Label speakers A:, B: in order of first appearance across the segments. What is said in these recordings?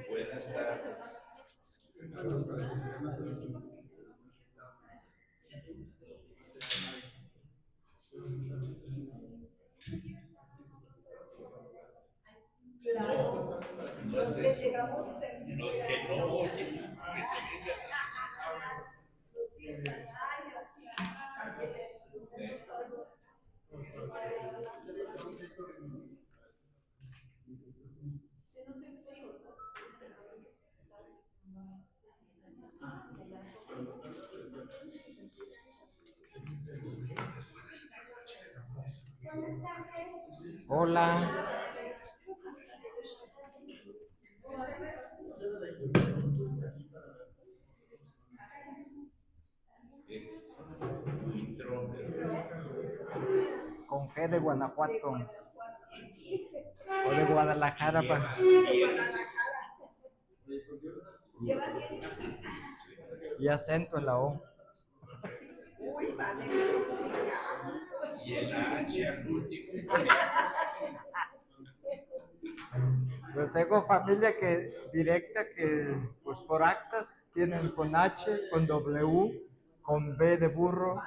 A: Buenas tardes. No, no es eso. Los que no oyen, que se vengan.
B: Hola.
A: Es Huitrón.
B: Con G de Guanajuato. O de Guadalajara. Y acento en la O.
A: Y el H al último.
B: Pues tengo familia que directa que pues por actas tienen con H, con W, con B de burro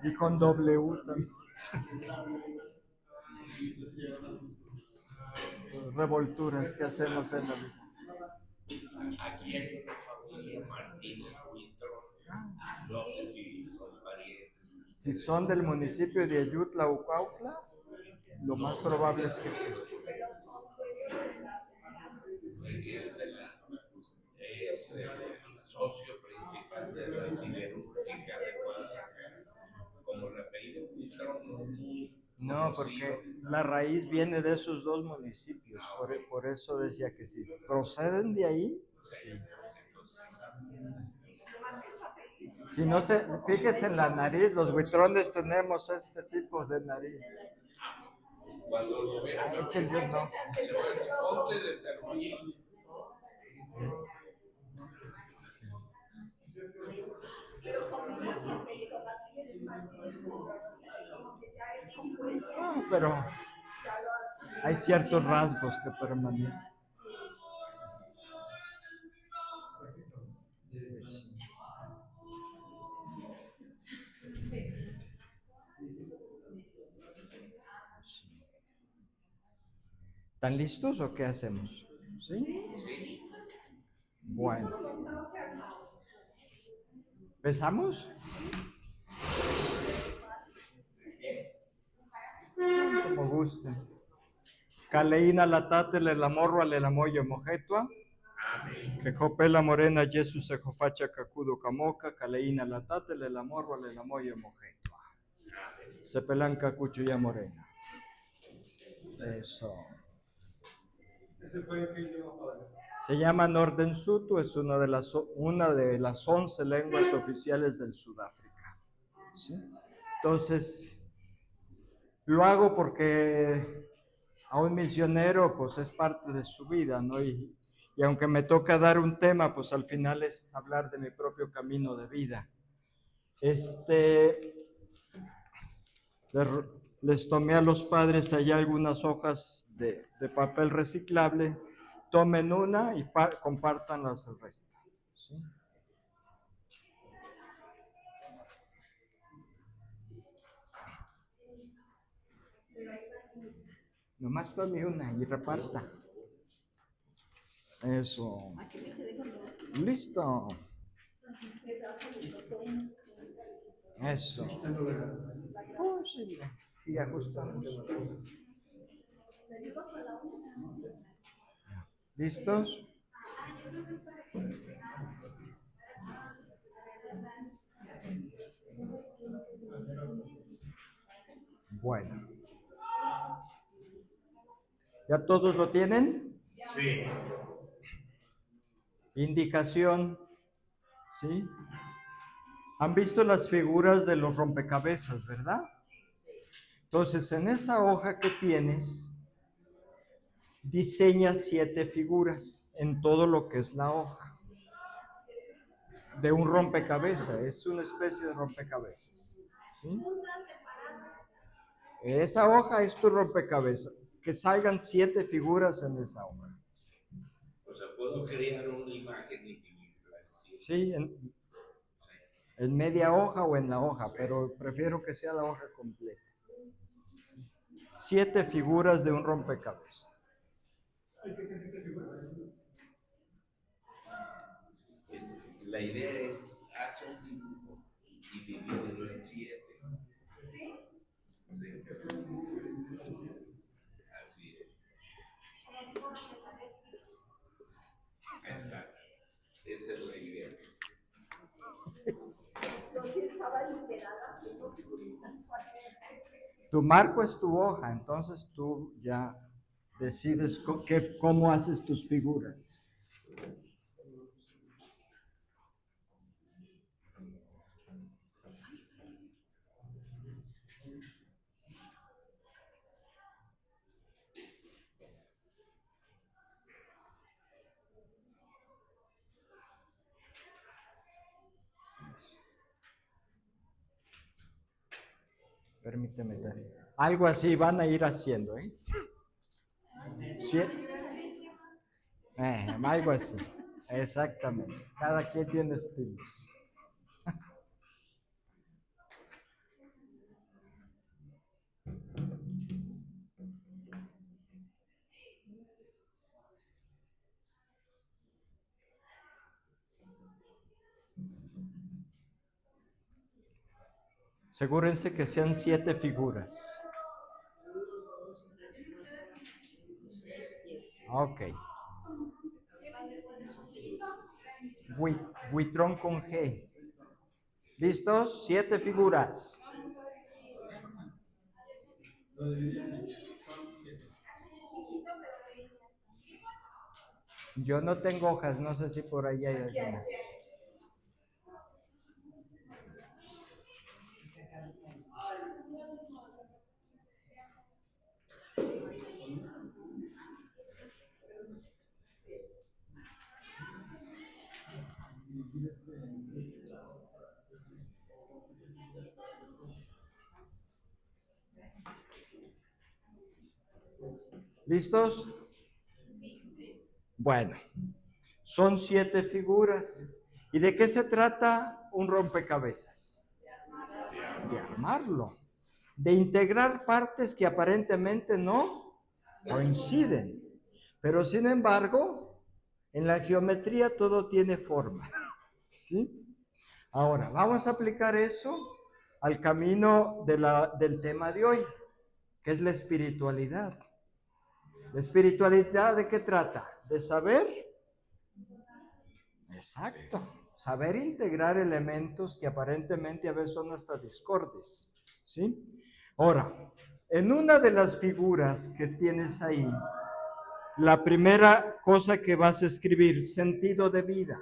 B: y con W también. Revolturas que hacemos en la vida.
A: Aquí hay una familia Martínez Huitrón. No sé si son parientes.
B: Si son del municipio de Ayutla o Cuautla, lo más probable es que sí.
A: Es que es el socio principal de la siderúrgica de Guadalajara. Como el apellido Huitrón no es muy
B: No, porque la raíz viene de esos dos municipios, por eso decía que sí. ¿Proceden de ahí? Sí. Si no se, fíjese en la nariz, los buitrones tenemos este tipo de nariz.
A: Cuando lo vean,
B: Échenle un ojo.
A: le voy a decir, ponte de terrorista.
B: No, pero hay ciertos rasgos que permanecen. ¿Están listos o qué hacemos? ¿Sí? Bueno. ¿Empezamos? Como gusten. Caleína latatele la morra le la moya mojetua. Que copela morena Jesus se jofacha cacudo camoca. Caleína latatele la morra le la moya mojetua. Se pelan cacuchuya morena. Eso. Se llama Nordensutu, es una de las 11 lenguas oficiales del Sudáfrica. ¿Sí? Entonces, lo hago porque a un misionero pues es parte de su vida, ¿no? Y aunque me toca dar un tema, pues al final es hablar de mi propio camino de vida. Les tomé a los padres allá algunas hojas de papel reciclable, tomen una y compártanlas al resto. ¿Sí? Nomás tome una y reparta. Eso. Listo. Eso. Sí, sigue ajustando. ¿Listos? Bueno. ¿Ya todos lo tienen?
A: Sí.
B: Indicación, ¿sí? Han visto las figuras de los rompecabezas, ¿verdad? Entonces, en esa hoja que tienes, diseña 7 figuras en todo lo que es la hoja de un rompecabezas. Es una especie de rompecabezas, ¿sí? Esa hoja es tu rompecabezas. Que salgan 7 figuras en esa hoja.
A: O sea, puedo crear una imagen y dividirla en 7.
B: Sí, en media hoja o en la hoja, pero prefiero que sea la hoja completa. 7 figuras de un rompecabezas.
A: La idea es hacer un dibujo y dividirlo en 7. Sí. Así es. Ahí está. Esa es la idea.
C: Yo sí estaba literada haciendo figuritas.
B: Tu marco es tu hoja, entonces tú ya decides cómo haces tus figuras. Permíteme. Algo así van a ir haciendo, ¿eh? ¿Sí? Algo así. Exactamente. Cada quien tiene estilos. Asegúrense que sean 7 figuras. Ok. Buitrón con G. ¿Listos? 7 figuras. Yo no tengo hojas, no sé si por ahí hay alguna. ¿Listos? Bueno, son 7 figuras. ¿Y de qué se trata un rompecabezas? De armarlo, de integrar partes que aparentemente no coinciden, pero sin embargo, en la geometría todo tiene forma, ¿sí? Ahora, vamos a aplicar eso al camino del tema de hoy, que es la espiritualidad. ¿La espiritualidad de qué trata? ¿De saber? Exacto. Saber integrar elementos que aparentemente a veces son hasta discordes, ¿sí? Ahora, en una de las figuras que tienes ahí, la primera cosa que vas a escribir, sentido de vida.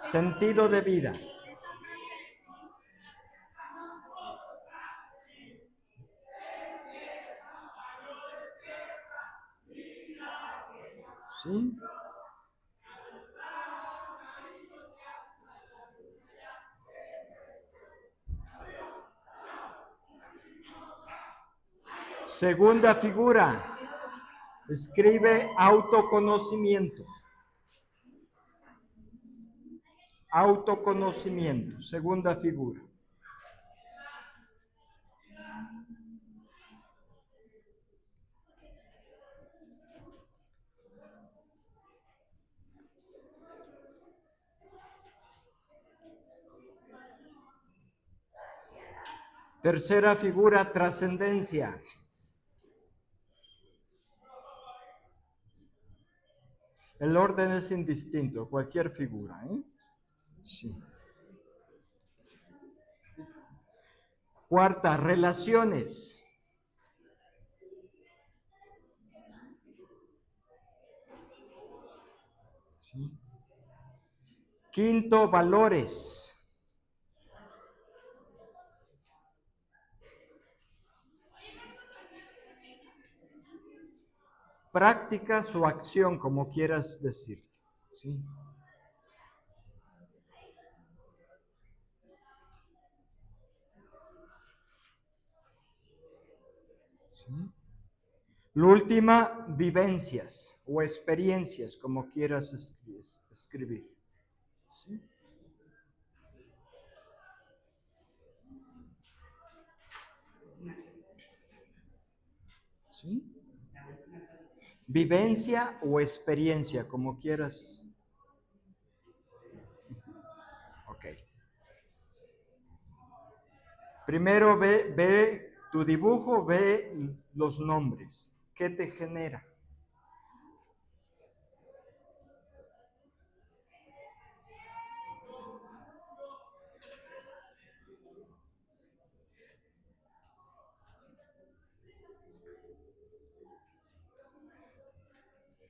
B: Sentido de vida. ¿Sí? Segunda figura, escribe autoconocimiento. Autoconocimiento, segunda figura. Tercera figura, trascendencia. El orden es indistinto, cualquier figura, ¿eh? Sí. Cuarta, relaciones. ¿Sí? Quinto, valores. Prácticas o acción, como quieras decir. ¿Sí? ¿Sí? La última, vivencias o experiencias, como quieras escribir. ¿Sí? ¿Sí? Vivencia o experiencia, como quieras. Ok. Primero ve tu dibujo, ve los nombres. ¿Qué te genera?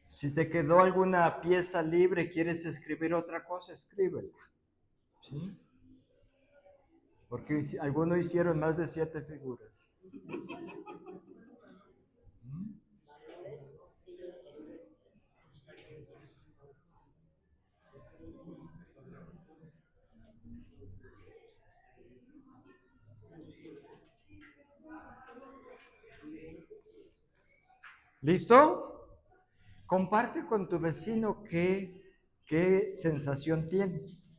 B: Si te quedó alguna pieza libre, quieres escribir otra cosa, escríbela. ¿Sí? Porque algunos hicieron más de 7 figuras. ¿Mm? ¿Listo? Comparte con tu vecino qué sensación tienes.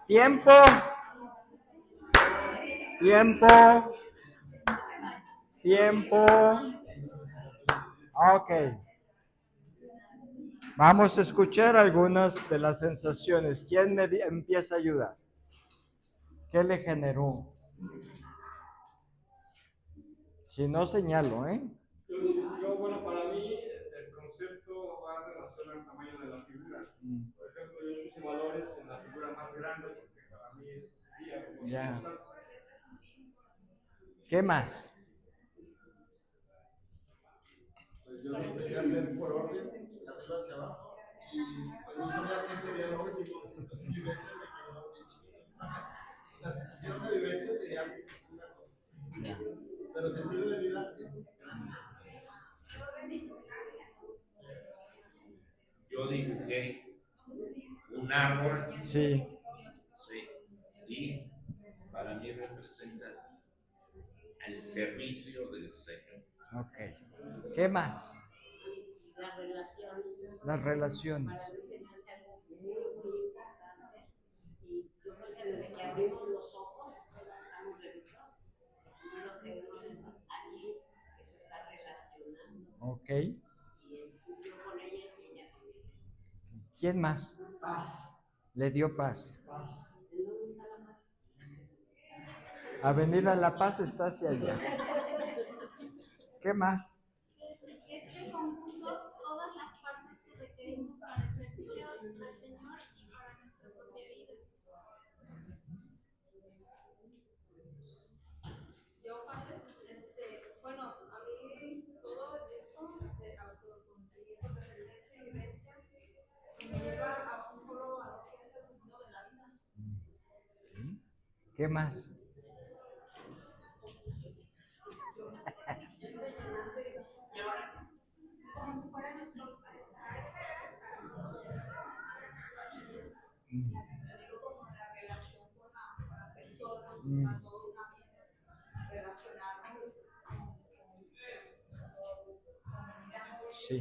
B: Tiempo. Tiempo. Tiempo. Ok. Vamos a escuchar algunas de las sensaciones. ¿Quién empieza a ayudar? ¿Qué le generó? Si no, señalo, ¿eh?
D: Bueno, para mí el concepto va en relación al tamaño de la figura. Por ejemplo, yo puse valores en la figura más grande porque para mí eso sería como
B: Ya. ¿Qué más?
D: Pues yo lo empecé a hacer por orden, de arriba hacia abajo, y pues no sabía qué sería lo último. Entonces, vivencia me quedó bien chiquito. O sea, si era una vivencia sería una cosa.
B: Ya.
D: Pero sentido de vida es grande.
A: Yo dibujé un árbol.
B: Sí.
A: Sí. Y para mí representa el servicio del Señor.
B: Ok. ¿Qué más?
C: Las relaciones.
B: Las relaciones.
C: Para mí se me hace algo muy importante. Y yo creo que desde que abrimos los ojos, estamos bebitos, lo primero que vemos es alguien que se está relacionando.
B: Ok.
C: Y yo con ella y ella conmigo.
B: ¿Quién más?
D: Paz.
B: Le dio paz.
D: Paz.
C: ¿En dónde está la paz?
B: Avenida La Paz está hacia allá. ¿Qué más?
E: Es que conjunto todas las partes que requerimos para el servicio al Señor y para nuestra propia vida.
F: Yo, padre, bueno, a mí todo esto de autoconocimiento, referencia y vivencia me lleva a un solo a lo que es el sentido de la vida.
B: ¿Qué más?
F: Como si fuera nuestro digo como la relación con la persona, a toda una vida, relacionarme con comunidad.
B: Sí.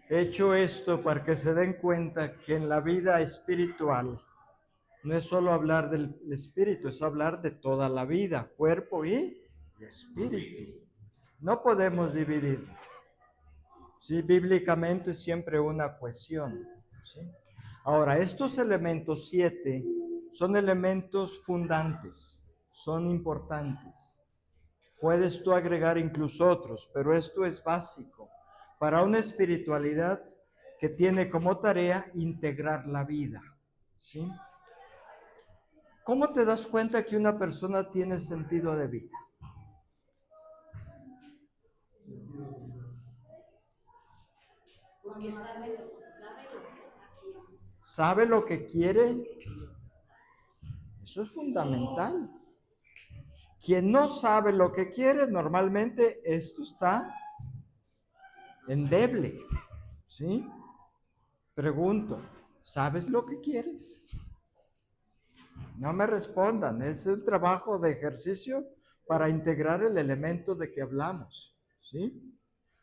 B: He hecho esto para que se den cuenta que en la vida espiritual no es solo hablar del espíritu, es hablar de toda la vida, cuerpo y espíritu. No podemos dividir. Sí, bíblicamente siempre una cohesión. ¿Sí? Ahora, estos elementos 7 son elementos fundantes, son importantes. Puedes tú agregar incluso otros, pero esto es básico para una espiritualidad que tiene como tarea integrar la vida. ¿Sí? ¿Cómo te das cuenta que una persona tiene sentido de vida?
C: Porque sabe lo que está haciendo.
B: ¿Sabe lo que quiere? Eso es fundamental. Quien no sabe lo que quiere, normalmente esto está endeble. ¿Sí? Pregunto, ¿sabes lo que quieres? No me respondan, es un trabajo de ejercicio para integrar el elemento de que hablamos. ¿Sí?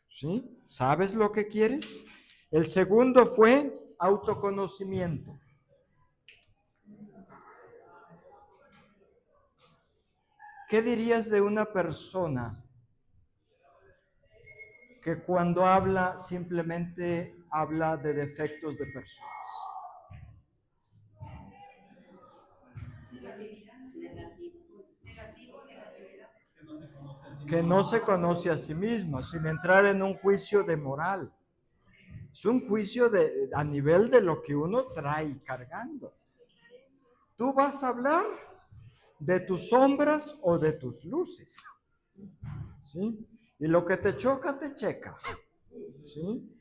B: ¿Sí? ¿Sabes lo que quieres? El segundo fue autoconocimiento. ¿Qué dirías de una persona que cuando habla simplemente habla de defectos de personas? Que no se conoce a sí mismo, sin entrar en un juicio de moral. Es un juicio a nivel de lo que uno trae cargando. Tú vas a hablar de tus sombras o de tus luces. ¿Sí? Y lo que te choca, te checa. ¿Sí?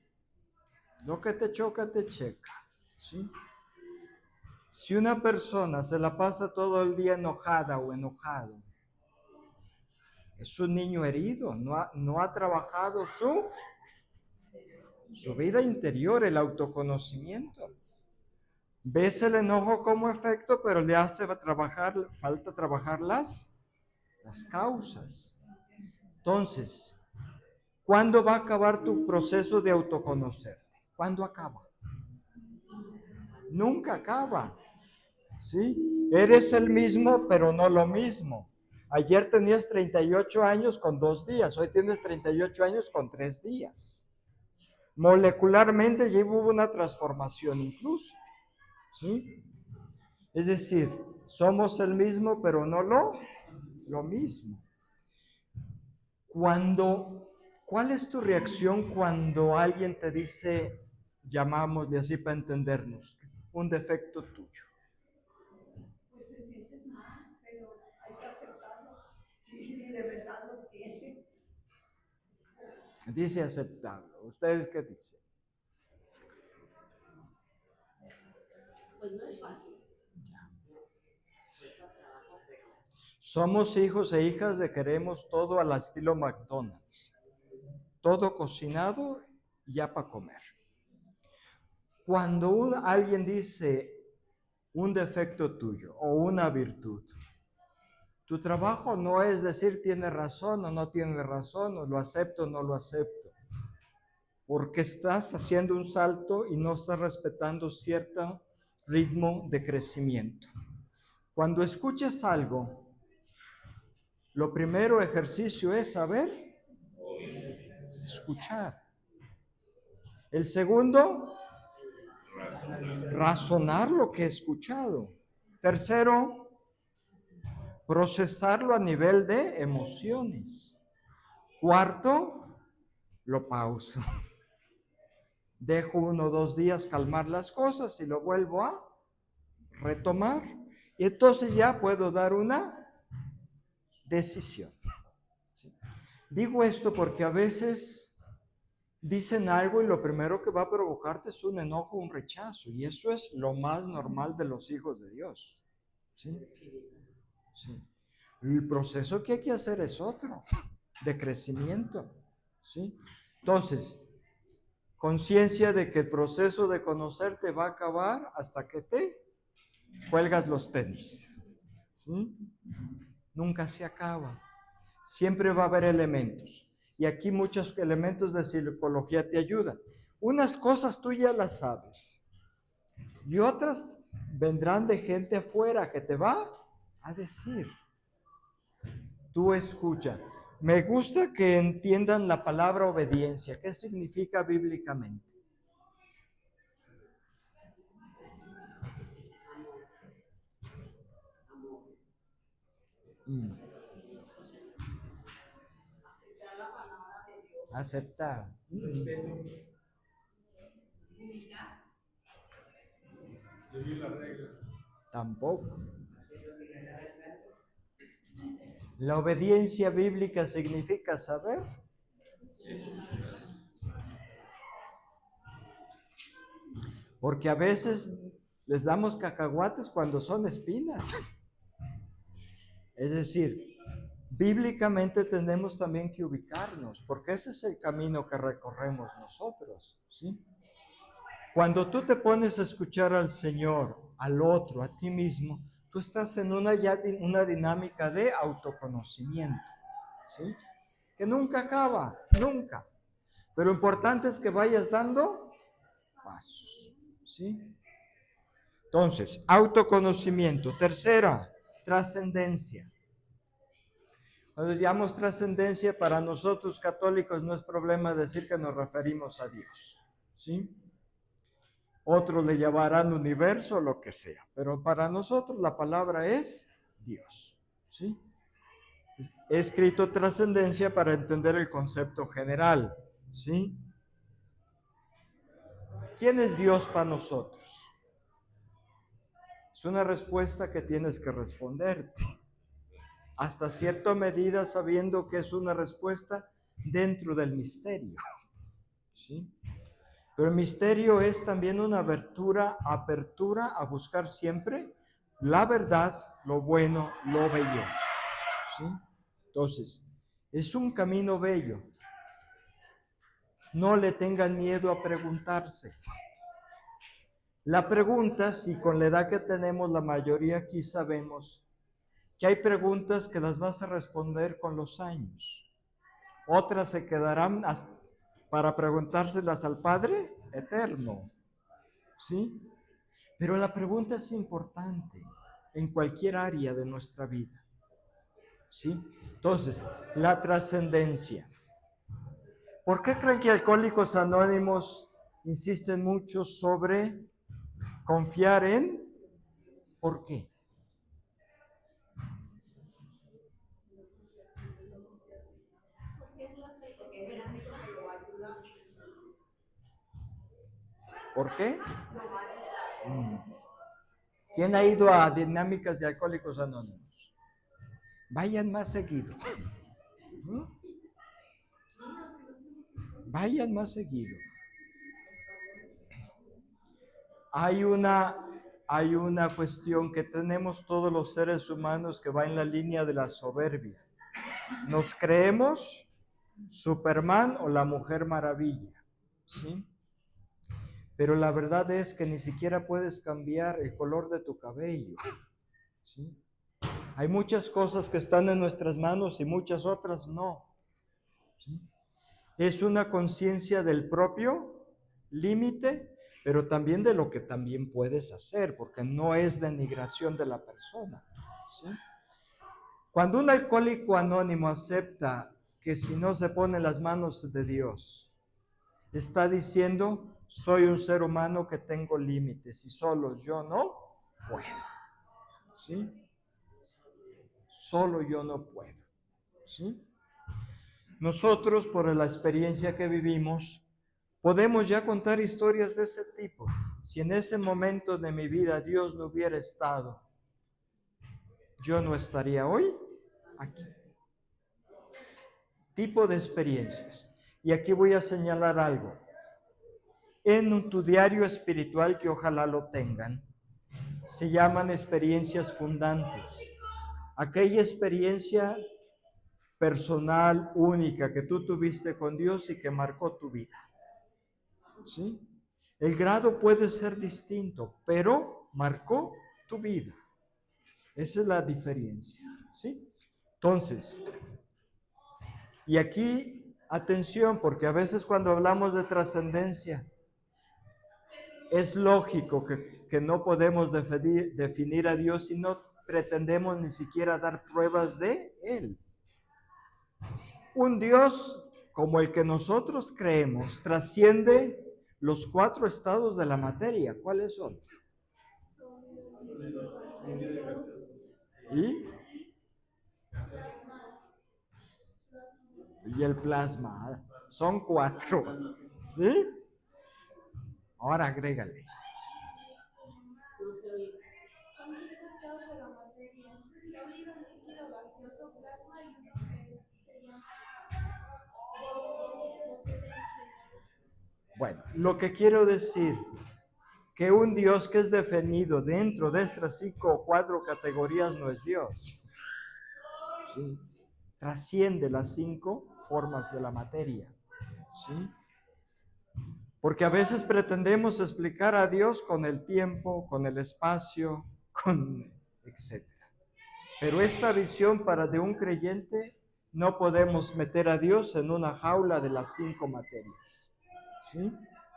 B: Lo que te choca, te checa. ¿Sí? Si una persona se la pasa todo el día enojada o enojado, es un niño herido, no ha trabajado su vida interior, el autoconocimiento. Ves el enojo como efecto, pero le hace falta trabajar las causas. Entonces, ¿cuándo va a acabar tu proceso de autoconocerte? ¿Cuándo acaba? Nunca acaba. ¿Sí? Eres el mismo, pero no lo mismo. Ayer tenías 38 años con 2 días, hoy tienes 38 años con 3 días. Molecularmente ya hubo una transformación incluso. ¿Sí? Es decir, somos el mismo, pero no lo mismo. ¿Cuál es tu reacción cuando alguien te dice, llamámosle así para entendernos, un defecto tuyo?
F: Pues te sientes mal, pero hay que aceptarlo. Si de verdad lo tienes.
B: Dice aceptarlo. ¿Ustedes qué dicen?
C: Pues no es fácil.
B: Somos hijos e hijas de queremos todo al estilo McDonald's. Todo cocinado ya para comer. Cuando alguien dice un defecto tuyo o una virtud, tu trabajo no es decir tiene razón o no tiene razón, o lo acepto o no lo acepto, porque estás haciendo un salto y no estás respetando cierto ritmo de crecimiento. Cuando escuches algo, lo primero ejercicio es saber escuchar. El segundo, razonar lo que he escuchado. Tercero, procesarlo a nivel de emociones. Cuarto, lo pauso. Dejo 1 o 2 días calmar las cosas y lo vuelvo a retomar. Y entonces ya puedo dar una decisión. ¿Sí? Digo esto porque a veces dicen algo y lo primero que va a provocarte es un enojo, un rechazo. Y eso es lo más normal de los hijos de Dios. ¿Sí? Sí. El proceso que hay que hacer es otro, de crecimiento. ¿Sí? Entonces, Conciencia de que el proceso de conocerte va a acabar hasta que te cuelgas los tenis. ¿Sí? Nunca se acaba. Siempre va a haber elementos. Y aquí muchos elementos de psicología te ayudan. Unas cosas tú ya las sabes. Y otras vendrán de gente afuera que te va a decir. Tú escucha. Me gusta que entiendan la palabra obediencia. ¿Qué significa bíblicamente? Aceptar. Tampoco. La obediencia bíblica significa saber. Porque a veces les damos cacahuates cuando son espinas. Es decir, bíblicamente tenemos también que ubicarnos, porque ese es el camino que recorremos nosotros, ¿sí? Cuando tú te pones a escuchar al Señor, al otro, a ti mismo, tú estás en una dinámica de autoconocimiento, ¿sí? Que nunca acaba, nunca. Pero lo importante es que vayas dando pasos, ¿sí? Entonces, autoconocimiento. Tercera, trascendencia. Cuando llamamos trascendencia, para nosotros católicos no es problema decir que nos referimos a Dios, ¿sí? Otros le llamarán universo, lo que sea, pero para nosotros la palabra es Dios, ¿sí? He escrito trascendencia para entender el concepto general, ¿sí? ¿Quién es Dios para nosotros? Es una respuesta que tienes que responderte. Hasta cierta medida sabiendo que es una respuesta dentro del misterio, ¿sí? Pero el misterio es también una apertura a buscar siempre la verdad, lo bueno, lo bello, ¿sí? Entonces, es un camino bello. No le tengan miedo a preguntarse. La pregunta, si con la edad que tenemos la mayoría aquí sabemos que hay preguntas que las vas a responder con los años. Otras se quedarán para preguntárselas al Padre eterno, ¿sí? Pero la pregunta es importante en cualquier área de nuestra vida, ¿sí? Entonces, la trascendencia. ¿Por qué creen que Alcohólicos Anónimos insisten mucho sobre confiar en? ¿Por qué? ¿Por qué? ¿Quién ha ido a dinámicas de Alcohólicos Anónimos? Vayan más seguido. Vayan más seguido. Hay una cuestión que tenemos todos los seres humanos que va en la línea de la soberbia. Nos creemos Superman o la Mujer Maravilla, ¿sí? Pero la verdad es que ni siquiera puedes cambiar el color de tu cabello, ¿sí? Hay muchas cosas que están en nuestras manos y muchas otras no, ¿sí? Es una conciencia del propio límite, pero también de lo que también puedes hacer, porque no es denigración de la persona, ¿sí? Cuando un alcohólico anónimo acepta que si no se pone en las manos de Dios, está diciendo, soy un ser humano que tengo límites y solo yo no puedo, ¿sí? Solo yo no puedo, ¿sí? Nosotros, por la experiencia que vivimos, podemos ya contar historias de ese tipo. Si en ese momento de mi vida Dios no hubiera estado, yo no estaría hoy aquí. Tipo de experiencias. Y aquí voy a señalar algo. En tu diario espiritual, que ojalá lo tengan, se llaman experiencias fundantes. Aquella experiencia personal, única, que tú tuviste con Dios y que marcó tu vida. ¿sí? El grado puede ser distinto, pero marcó tu vida. Esa es la diferencia, ¿sí? Entonces, y aquí, atención, porque a veces cuando hablamos de trascendencia, es lógico que no podemos definir a Dios si no pretendemos ni siquiera dar pruebas de Él. Un Dios como el que nosotros creemos trasciende los 4 estados de la materia. ¿Cuáles son? ¿Y? Y el plasma. Son 4. ¿Sí? Ahora agrégale.
E: Son 5 estados de la materia: sólido, líquido, gaseoso, plasma y uno que se llama
B: Bueno, lo que quiero decir, que un Dios que es definido dentro de estas 5 o 4 categorías no es Dios. ¿Sí? Trasciende las 5 formas de la materia. ¿Sí? Porque a veces pretendemos explicar a Dios con el tiempo, con el espacio, con etc. Pero esta visión de un creyente, no podemos meter a Dios en una jaula de las 5 materias. ¿Sí?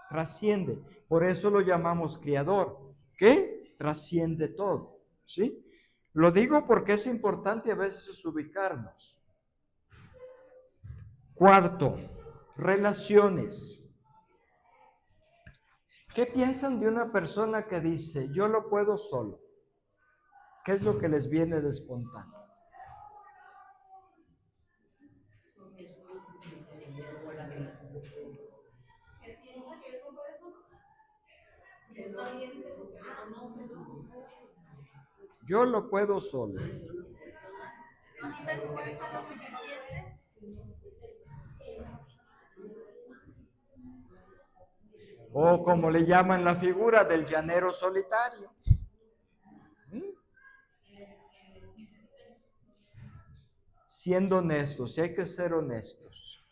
B: Trasciende. Por eso lo llamamos creador, que trasciende todo. ¿Sí? Lo digo porque es importante a veces ubicarnos. Cuarto, relaciones. ¿Qué piensan de una persona que dice, yo lo puedo solo? ¿Qué es lo que les viene de espontáneo?
F: ¿Qué piensa que él no puede solo? Es valiente porque reconoce, ¿no?
B: Yo lo puedo solo.
F: No se esfuerza lo suficiente.
B: O como le llaman la figura del llanero solitario. Siendo honestos, y hay que ser honestos,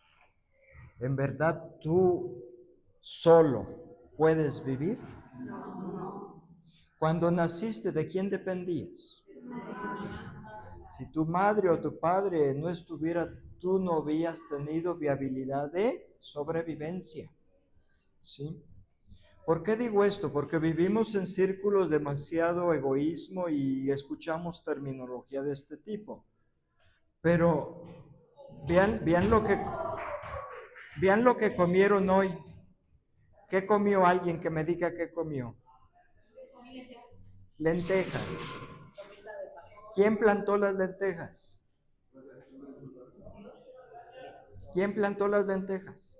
B: ¿en verdad tú solo puedes vivir? Cuando naciste, ¿de quién dependías? Si tu madre o tu padre no estuviera, tú no habías tenido viabilidad de sobrevivencia. ¿Sí? ¿Por qué digo esto? Porque vivimos en círculos demasiado egoísmo y escuchamos terminología de este tipo. Pero vean lo que comieron hoy. ¿Qué comió alguien que me diga qué comió? Lentejas. ¿Quién plantó las lentejas? ¿Quién plantó las lentejas?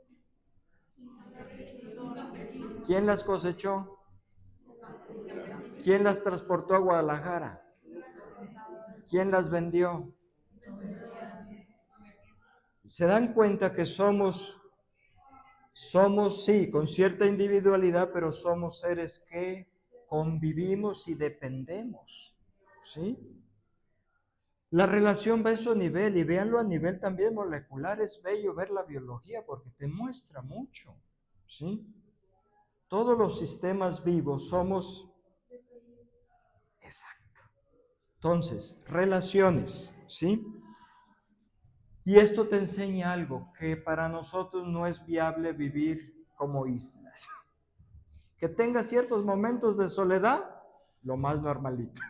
B: ¿Quién las cosechó? ¿Quién las transportó a Guadalajara? ¿Quién las vendió? ¿Se dan cuenta que somos, sí, con cierta individualidad, pero somos seres que convivimos y dependemos? ¿Sí? La relación va a su nivel, y véanlo a nivel también molecular. Es bello ver la biología porque te muestra mucho. ¿Sí? Todos los sistemas vivos somos... Exacto. Entonces, relaciones, ¿sí? Y esto te enseña algo, que para nosotros no es viable vivir como islas. Que tenga ciertos momentos de soledad, lo más normalito.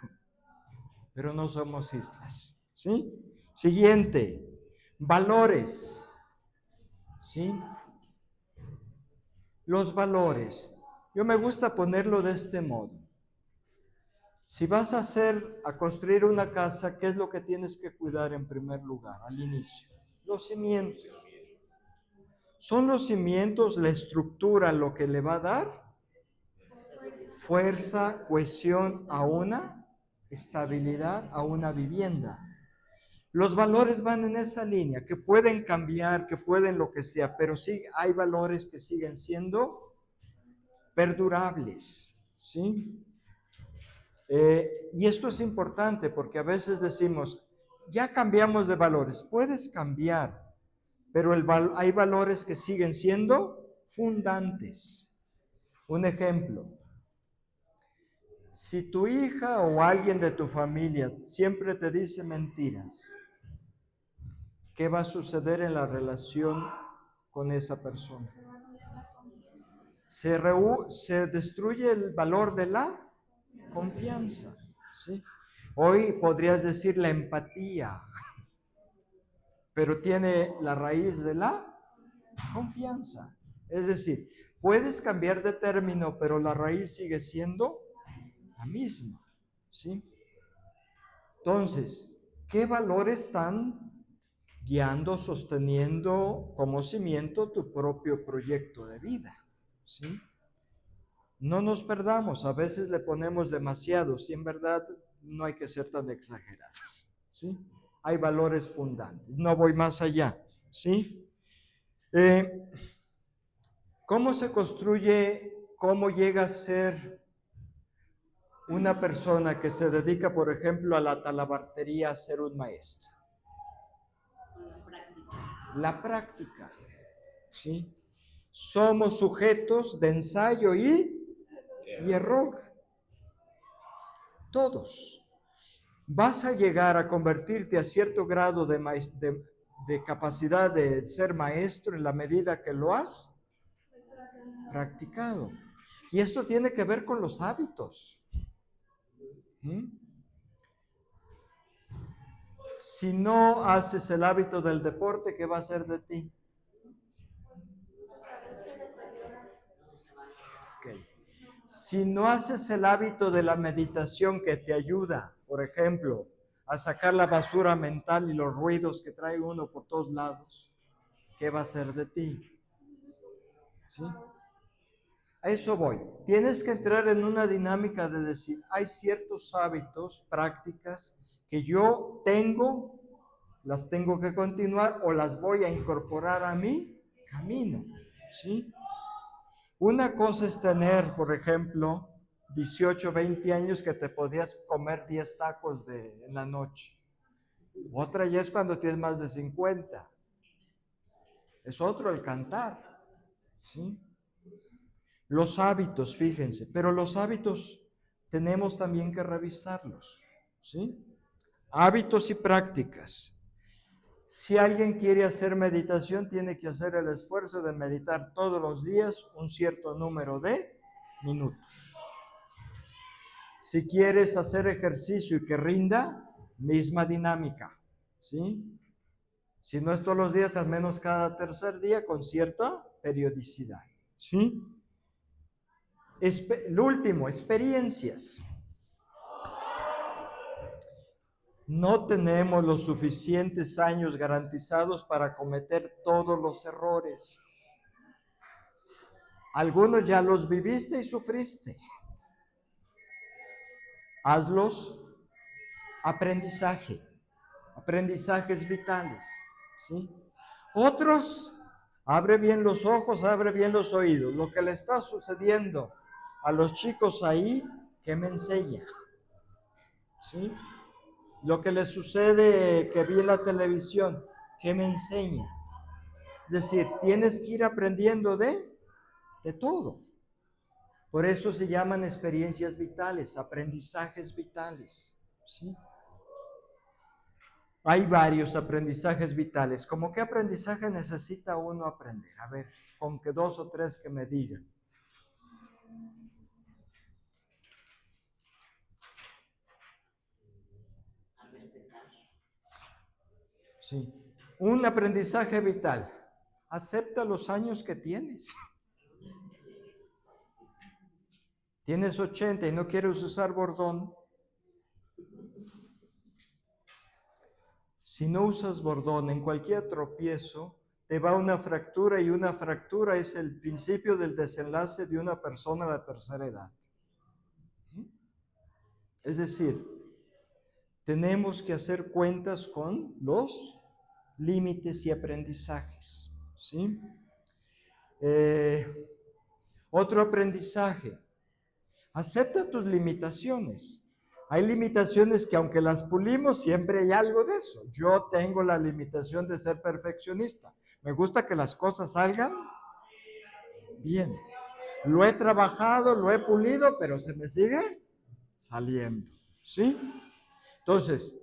B: Pero no somos islas, ¿sí? Siguiente, valores, ¿sí? Los valores. Yo me gusta ponerlo de este modo. Si vas a construir una casa, ¿qué es lo que tienes que cuidar en primer lugar, al inicio? Los cimientos. ¿Son los cimientos, la estructura, lo que le va a dar fuerza, cohesión a una estabilidad, a una vivienda? Los valores van en esa línea, que pueden cambiar, que pueden lo que sea, pero sí hay valores que siguen siendo perdurables, ¿sí? Y esto es importante porque a veces decimos, ya cambiamos de valores. Puedes cambiar, pero hay valores que siguen siendo fundantes, Un ejemplo, si tu hija o alguien de tu familia siempre te dice mentiras, ¿qué va a suceder en la relación con esa persona? Se destruye el valor de la confianza, ¿sí? Hoy podrías decir la empatía, pero tiene la raíz de la confianza. Es decir, puedes cambiar de término, pero la raíz sigue siendo la misma, ¿sí? Entonces, ¿qué valores están guiando, sosteniendo como cimiento tu propio proyecto de vida? ¿Sí? No nos perdamos, a veces le ponemos demasiados y en verdad no hay que ser tan exagerados, ¿sí? Hay valores fundantes, no voy más allá, ¿sí? ¿Cómo se construye, cómo llega a ser una persona que se dedica, por ejemplo, a la talabartería a ser un maestro? La práctica, ¿sí? Somos sujetos de ensayo y error. Todos. Vas a llegar a convertirte a cierto grado de capacidad de ser maestro en la medida que lo has practicado. Y esto tiene que ver con los hábitos. Si no haces el hábito del deporte, ¿qué va a hacer de ti? Okay. Si no haces el hábito de la meditación que te ayuda, por ejemplo, a sacar la basura mental y los ruidos que trae uno por todos lados, ¿qué va a hacer de ti? ¿Sí? A eso voy. Tienes que entrar en una dinámica de decir, hay ciertos hábitos, prácticas que yo tengo, las tengo que continuar o las voy a incorporar a mi camino, ¿sí? Una cosa es tener, por ejemplo, 18, 20 años que te podías comer 10 tacos en la noche. Otra ya es cuando tienes más de 50. Es otro el cantar, ¿sí? Los hábitos, fíjense, pero los hábitos tenemos también que revisarlos, ¿sí? Hábitos y prácticas. Si alguien quiere hacer meditación, tiene que hacer el esfuerzo de meditar todos los días un cierto número de minutos. Si quieres hacer ejercicio y que rinda, misma dinámica, ¿sí? Si no es todos los días, al menos cada tercer día con cierta periodicidad, ¿sí? Lo último, experiencias. No tenemos los suficientes años garantizados para cometer todos los errores. Algunos ya los viviste y sufriste. Hazlos aprendizajes vitales, ¿sí? Otros, abre bien los ojos, abre bien los oídos. Lo que le está sucediendo a los chicos ahí, ¿qué me enseña? ¿Sí? Lo que le sucede que vi en la televisión, ¿qué me enseña? Es decir, tienes que ir aprendiendo de todo. Por eso se llaman experiencias vitales, aprendizajes vitales, ¿sí? Hay varios aprendizajes vitales. ¿Cómo qué aprendizaje necesita uno aprender? A ver, con que 2 o 3 que me digan. Sí. Un aprendizaje vital. Acepta los años que tienes. Tienes 80 y no quieres usar bordón. Si no usas bordón, en cualquier tropiezo te va una fractura y una fractura es el principio del desenlace de una persona a la tercera edad. Es decir, tenemos que hacer cuentas con los límites y aprendizajes, ¿sí? Otro aprendizaje, acepta tus limitaciones. Hay limitaciones que aunque las pulimos, siempre hay algo de eso. Yo tengo la limitación de ser perfeccionista. Me gusta que las cosas salgan bien. Lo he trabajado, lo he pulido, pero se me sigue saliendo, ¿sí? Entonces,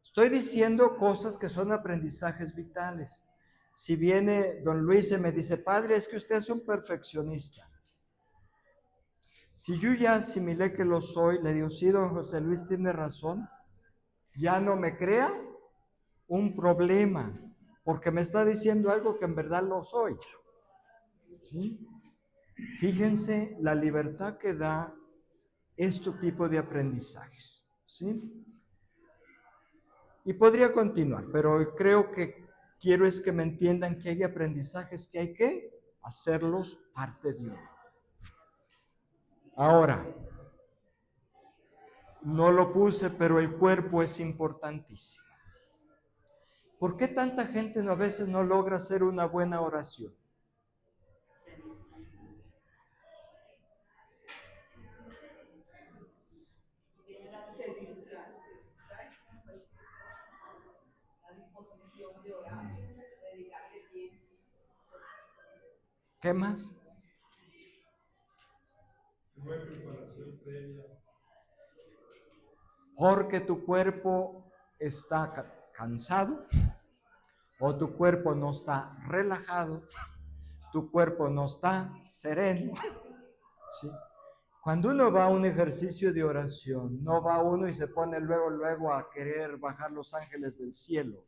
B: estoy diciendo cosas que son aprendizajes vitales. Si viene don Luis y me dice, padre, es que usted es un perfeccionista. Si yo ya asimilé que lo soy, le digo, sí, don José Luis tiene razón, ya no me crea un problema, porque me está diciendo algo que en verdad lo soy. ¿Sí? Fíjense la libertad que da este tipo de aprendizajes. ¿Sí? Y podría continuar, pero creo que quiero es que me entiendan que hay aprendizajes que hay que hacerlos parte de uno. Ahora, no lo puse, pero el cuerpo es importantísimo. ¿Por qué tanta gente a veces no logra hacer una buena oración? ¿Qué más? Porque tu cuerpo está cansado o tu cuerpo no está relajado, tu cuerpo no está sereno. ¿Sí? Cuando uno va a un ejercicio de oración, no va uno y se pone luego a querer bajar los ángeles del cielo.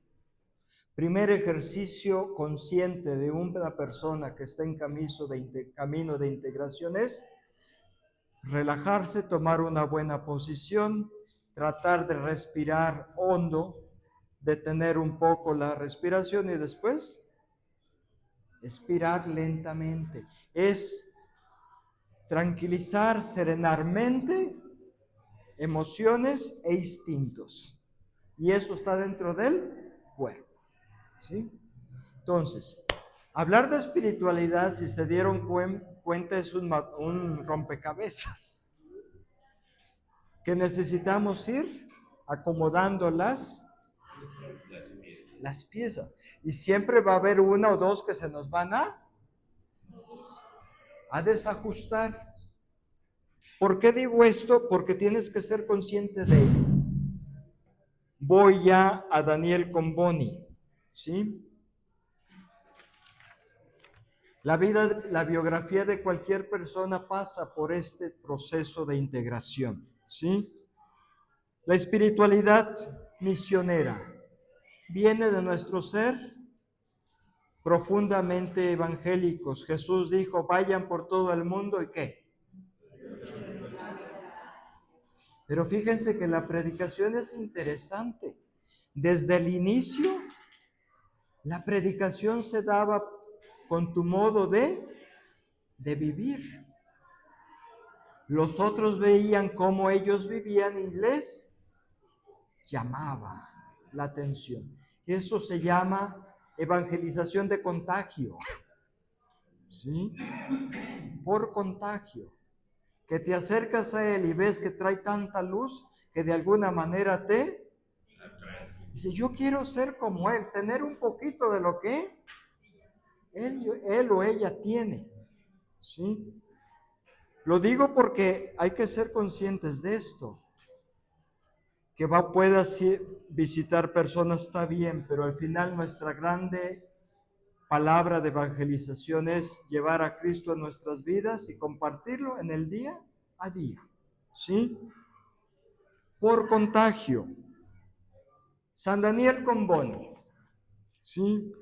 B: Primer ejercicio consciente de una persona que está en camino de integración es relajarse, tomar una buena posición, tratar de respirar hondo, detener un poco la respiración y después expirar lentamente. Es tranquilizar, serenar mente, emociones e instintos. Y eso está dentro del cuerpo. ¿Sí? Entonces, hablar de espiritualidad, si se dieron cuenta, es un rompecabezas que necesitamos ir acomodando las piezas. Y siempre va a haber una o dos que se nos van a desajustar. ¿Por qué digo esto? Porque tienes que ser consciente de ello. Voy ya a Daniel Comboni, ¿sí? La biografía de cualquier persona pasa por este proceso de integración, ¿sí? La espiritualidad misionera viene de nuestro ser profundamente evangélicos. Jesús dijo, vayan por todo el mundo, ¿y qué? Pero fíjense que la predicación es interesante. Desde el inicio, la predicación se daba con tu modo de vivir. Los otros veían cómo ellos vivían y les llamaba la atención. Eso se llama evangelización de contagio. ¿Sí? Por contagio. Que te acercas a él y ves que trae tanta luz que de alguna manera te dice, yo quiero ser como él, tener un poquito de lo que él o ella tiene. ¿Sí? Lo digo porque hay que ser conscientes de esto. Que puedas visitar personas está bien, pero al final nuestra grande palabra de evangelización es llevar a Cristo en nuestras vidas y compartirlo en el día a día. ¿Sí? Por contagio. San Daniel Comboni. ¿Sí?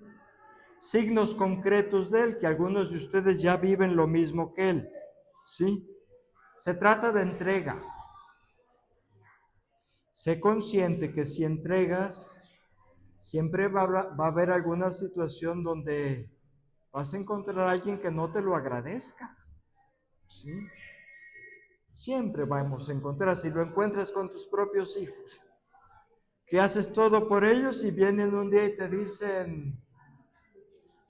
B: Signos concretos de él, que algunos de ustedes ya viven lo mismo que él. ¿Sí? Se trata de entrega. Sé consciente que si entregas, siempre va a haber alguna situación donde vas a encontrar a alguien que no te lo agradezca. ¿Sí? Siempre vamos a encontrar, si lo encuentras con tus propios hijos, que haces todo por ellos y vienen un día y te dicen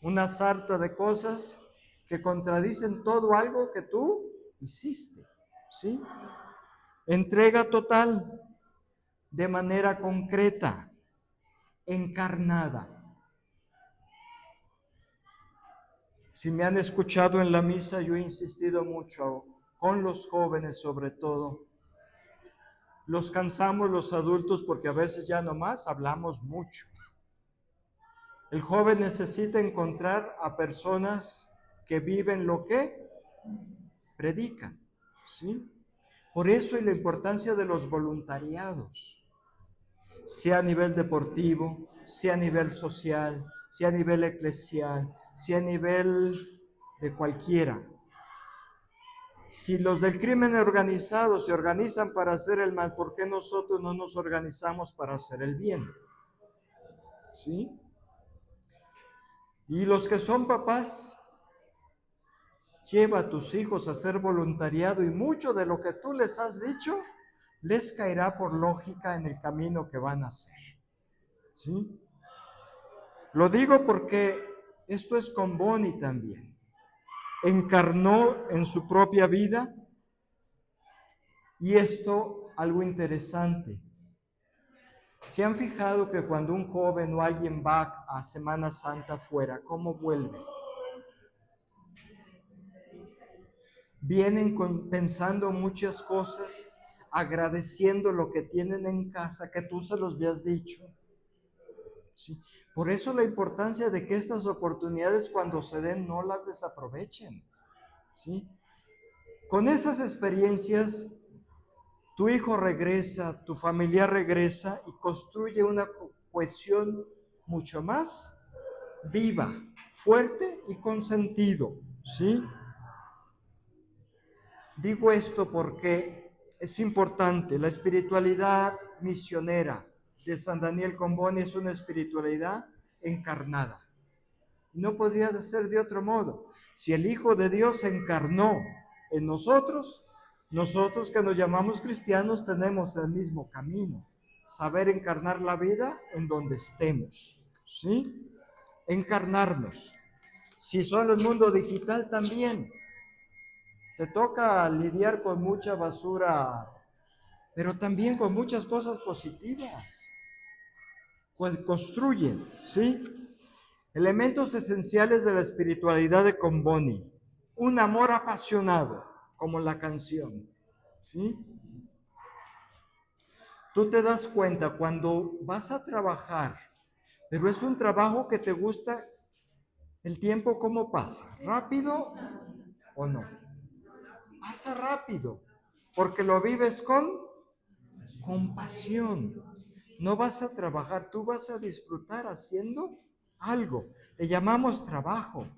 B: una sarta de cosas que contradicen todo algo que tú hiciste. ¿Sí? Entrega total, de manera concreta, encarnada. Si me han escuchado en la misa, yo he insistido mucho con los jóvenes sobre todo. Los cansamos los adultos porque a veces ya nomás hablamos mucho. El joven necesita encontrar a personas que viven lo que predican, ¿sí? Por eso y la importancia de los voluntariados, sea a nivel deportivo, sea a nivel social, sea a nivel eclesial, sea a nivel de cualquiera. Si los del crimen organizado se organizan para hacer el mal, ¿por qué nosotros no nos organizamos para hacer el bien? ¿Sí? Y los que son papás, lleva a tus hijos a hacer voluntariado y mucho de lo que tú les has dicho les caerá por lógica en el camino que van a hacer. ¿Sí? Lo digo porque esto es con Bonnie también. Encarnó en su propia vida y esto algo interesante. ¿Se han fijado que cuando un joven o alguien va a Semana Santa fuera, cómo vuelve? Vienen pensando muchas cosas, agradeciendo lo que tienen en casa, que tú se los habías dicho. ¿Sí? Por eso la importancia de que estas oportunidades cuando se den no las desaprovechen. ¿Sí? Con esas experiencias, tu hijo regresa, tu familiar regresa y construye una cohesión mucho más viva, fuerte y con sentido. ¿Sí? Digo esto porque es importante. La espiritualidad misionera de San Daniel Comboni es una espiritualidad encarnada. No podría ser de otro modo. Si el Hijo de Dios se encarnó en nosotros, nosotros que nos llamamos cristianos tenemos el mismo camino. Saber encarnar la vida en donde estemos. ¿Sí? Encarnarnos. Si son el mundo digital también. Te toca lidiar con mucha basura, pero también con muchas cosas positivas. Pues construyen, ¿sí? Elementos esenciales de la espiritualidad de Comboni. Un amor apasionado, como la canción, ¿sí? Tú te das cuenta cuando vas a trabajar, pero es un trabajo que te gusta, el tiempo ¿cómo pasa? ¿Rápido o no? Pasa rápido, porque lo vives con pasión. No vas a trabajar, tú vas a disfrutar haciendo algo. Le llamamos trabajo.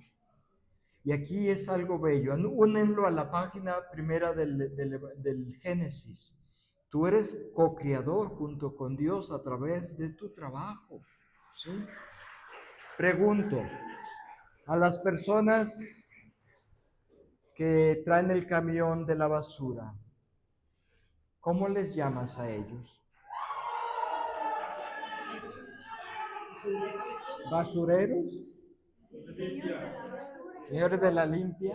B: Y aquí es algo bello. Únenlo a la página primera del Génesis. Tú eres co-creador junto con Dios a través de tu trabajo. ¿Sí? Pregunto a las personas que traen el camión de la basura, ¿cómo les llamas a ellos? ¿Basureros? Señores de la limpia.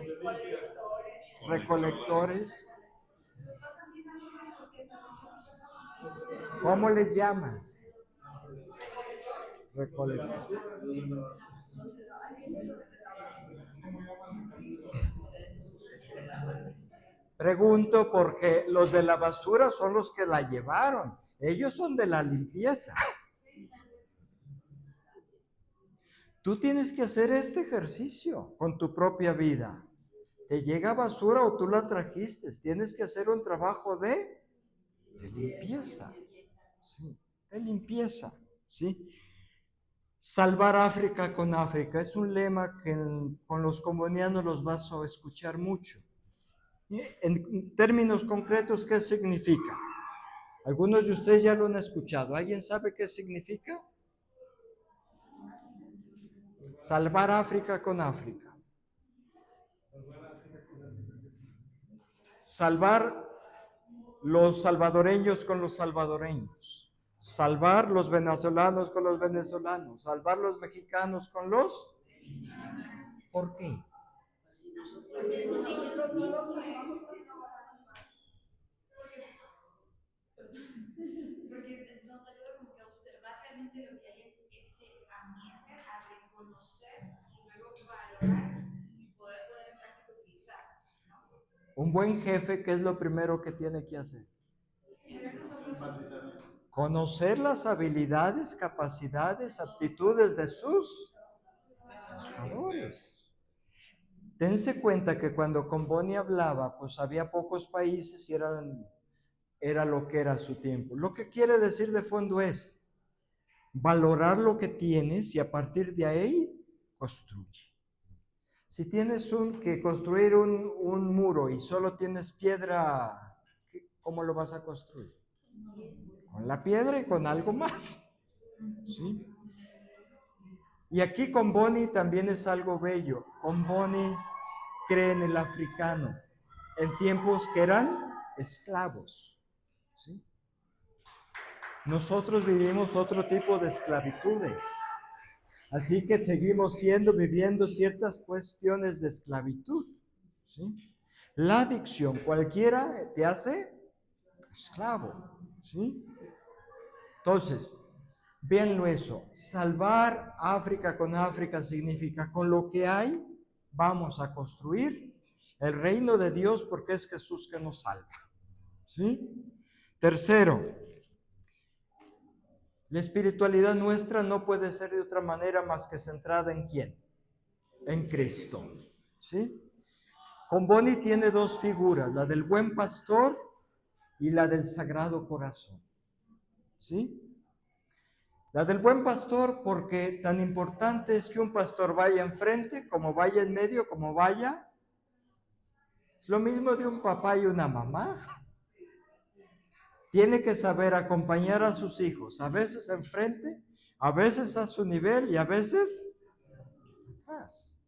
B: Recolectores. ¿Cómo les llamas? Recolectores. Pregunto porque los de la basura son los que la llevaron. Ellos son de la limpieza. Tú tienes que hacer este ejercicio con tu propia vida. Te llega basura o tú la trajiste. Tienes que hacer un trabajo de limpieza. Sí, de limpieza. ¿Sí? Salvar África con África es un lema que con los combonianos los vas a escuchar mucho. En términos concretos, ¿qué significa? Algunos de ustedes ya lo han escuchado. ¿Alguien sabe qué significa? Salvar África con África. Salvar los salvadoreños con los salvadoreños. Salvar los venezolanos con los venezolanos. Salvar los mexicanos con los... ¿Por qué?
F: Porque nos ayuda como que a observar realmente lo que hay en ese ambiente, a reconocer y luego valorar
B: Un buen jefe, ¿qué es lo primero que tiene que hacer?
D: Simpatizar.
B: Conocer las habilidades, capacidades, aptitudes de sus trabajadores. Dense cuenta que cuando con Bonnie hablaba, pues había pocos países y era lo que era su tiempo. Lo que quiere decir de fondo es valorar lo que tienes y a partir de ahí construye. Si tienes que construir un muro y solo tienes piedra, ¿cómo lo vas a construir? Con la piedra y con algo más. ¿Sí? Y aquí con Bonnie también es algo bello. Con Bonnie cree en el africano, en tiempos que eran esclavos. ¿Sí? Nosotros vivimos otro tipo de esclavitudes. Así que seguimos viviendo ciertas cuestiones de esclavitud. ¿Sí? La adicción, cualquiera te hace esclavo. ¿Sí? Entonces, véanlo eso. Salvar África con África significa con lo que hay, vamos a construir el reino de Dios porque es Jesús que nos salva. ¿Sí? Tercero, la espiritualidad nuestra no puede ser de otra manera más que centrada en ¿quién? En Cristo. ¿Sí? Con Bonnie tiene dos figuras, la del buen pastor y la del Sagrado Corazón. ¿Sí? La del buen pastor porque tan importante es que un pastor vaya enfrente, como vaya en medio, como vaya. Es lo mismo de un papá y una mamá. Tiene que saber acompañar a sus hijos, a veces enfrente, a veces a su nivel y a veces atrás.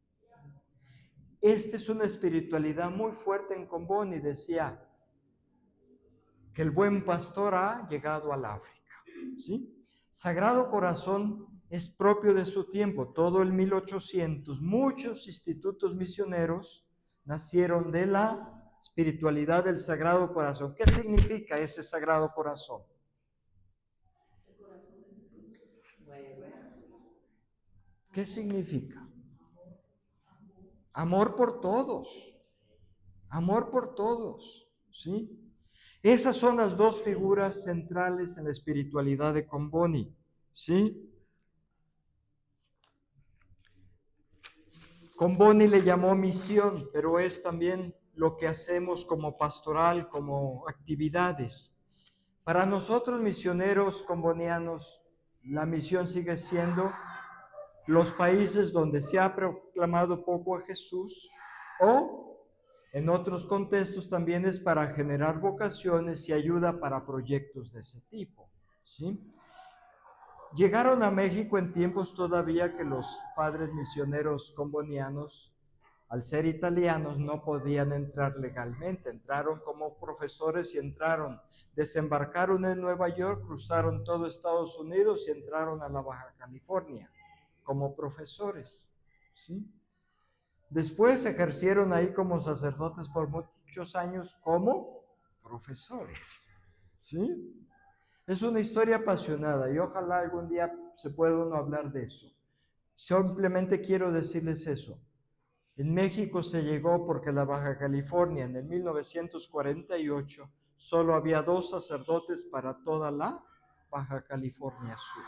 B: Esta es una espiritualidad muy fuerte en Comboni. Decía que el buen pastor ha llegado al África. ¿Sí? Sagrado Corazón es propio de su tiempo. Todo el 1800, muchos institutos misioneros nacieron de la espiritualidad del Sagrado Corazón. ¿Qué significa ese Sagrado Corazón? ¿Qué significa? Amor por todos. Amor por todos. ¿Sí? Esas son las dos figuras centrales en la espiritualidad de Comboni. ¿Sí? Comboni le llamó misión, pero es también lo que hacemos como pastoral, como actividades. Para nosotros misioneros combonianos, la misión sigue siendo los países donde se ha proclamado poco a Jesús, o en otros contextos también es para generar vocaciones y ayuda para proyectos de ese tipo. ¿Sí? Llegaron a México en tiempos todavía que los padres misioneros combonianos, al ser italianos, no podían entrar legalmente. Entraron como profesores y desembarcaron en Nueva York, cruzaron todo Estados Unidos y entraron a la Baja California como profesores. ¿Sí? Después ejercieron ahí como sacerdotes por muchos años como profesores. ¿Sí? Es una historia apasionada y ojalá algún día se pueda uno hablar de eso. Simplemente quiero decirles eso. En México se llegó porque la Baja California en el 1948 solo había 2 sacerdotes para toda la Baja California Sur.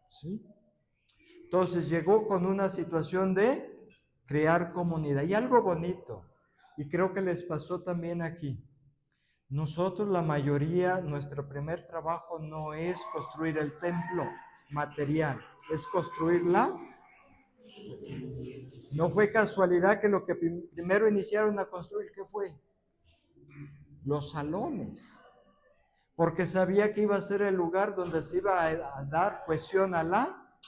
B: ¿Sí? Entonces llegó con una situación de crear comunidad y algo bonito. Y creo que les pasó también aquí. Nosotros, la mayoría, nuestro primer trabajo no es construir el templo material, es construirla. No fue casualidad que lo que primero iniciaron a construir, ¿qué fue? Los salones. Porque sabía que iba a ser el lugar donde se iba a dar cohesión a la.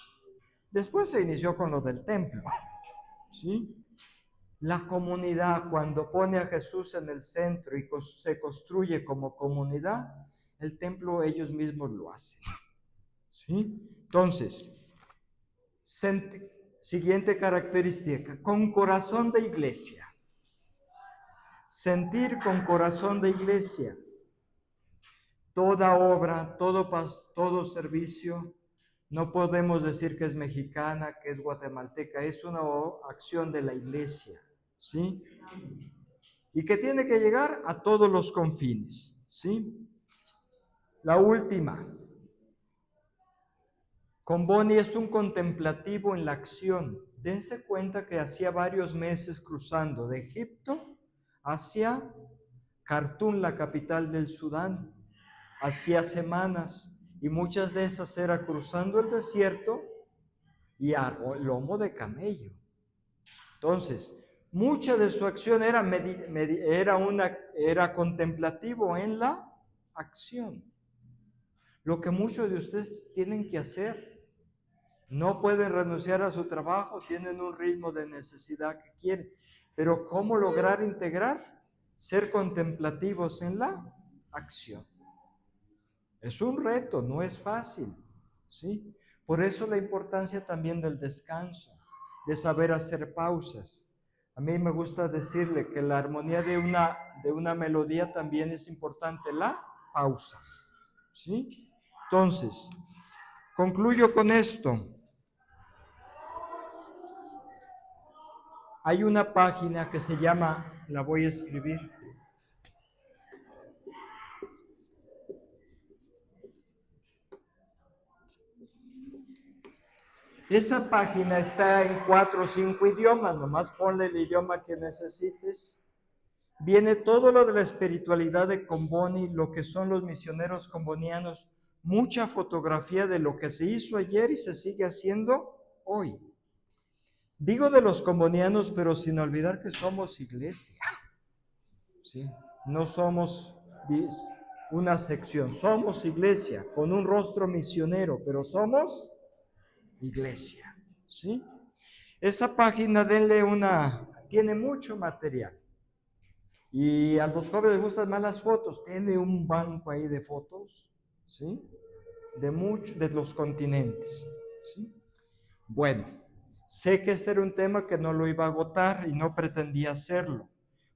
B: Después se inició con lo del templo. ¿Sí? La comunidad, cuando pone a Jesús en el centro y se construye como comunidad, el templo ellos mismos lo hacen. ¿Sí? Entonces, siguiente característica, con corazón de iglesia. Sentir con corazón de iglesia. Toda obra, todo servicio, no podemos decir que es mexicana, que es guatemalteca, es una acción de la iglesia. ¿Sí? y que tiene que llegar a todos los confines, ¿sí? La última. Comboni es un contemplativo en la acción. Dense cuenta que hacía varios meses cruzando de Egipto hacia Khartoum, la capital del Sudán. Hacía semanas, y muchas de esas era cruzando el desierto y a lomo de camello. Entonces, mucha de su acción era contemplativo en la acción. Lo que muchos de ustedes tienen que hacer. No pueden renunciar a su trabajo, tienen un ritmo de necesidad que quieren. Pero ¿cómo lograr integrar? Ser contemplativos en la acción. Es un reto, no es fácil, ¿sí? Por eso la importancia también del descanso, de saber hacer pausas. A mí me gusta decirle que la armonía de una melodía también es importante, la pausa, ¿sí? Entonces, concluyo con esto. Hay una página que se llama, la voy a escribir. Esa página está en 4 o 5 idiomas, nomás ponle el idioma que necesites. Viene todo lo de la espiritualidad de Comboni, lo que son los misioneros combonianos, mucha fotografía de lo que se hizo ayer y se sigue haciendo hoy. Digo de los combonianos, pero sin olvidar que somos iglesia. ¿Sí? No somos una sección, somos iglesia con un rostro misionero, pero somos iglesia, ¿sí? Esa página, tiene mucho material. Y a los jóvenes les gustan más las fotos, tiene un banco ahí de fotos, ¿sí? De los continentes, ¿sí? Bueno, sé que este era un tema que no lo iba a agotar y no pretendía hacerlo.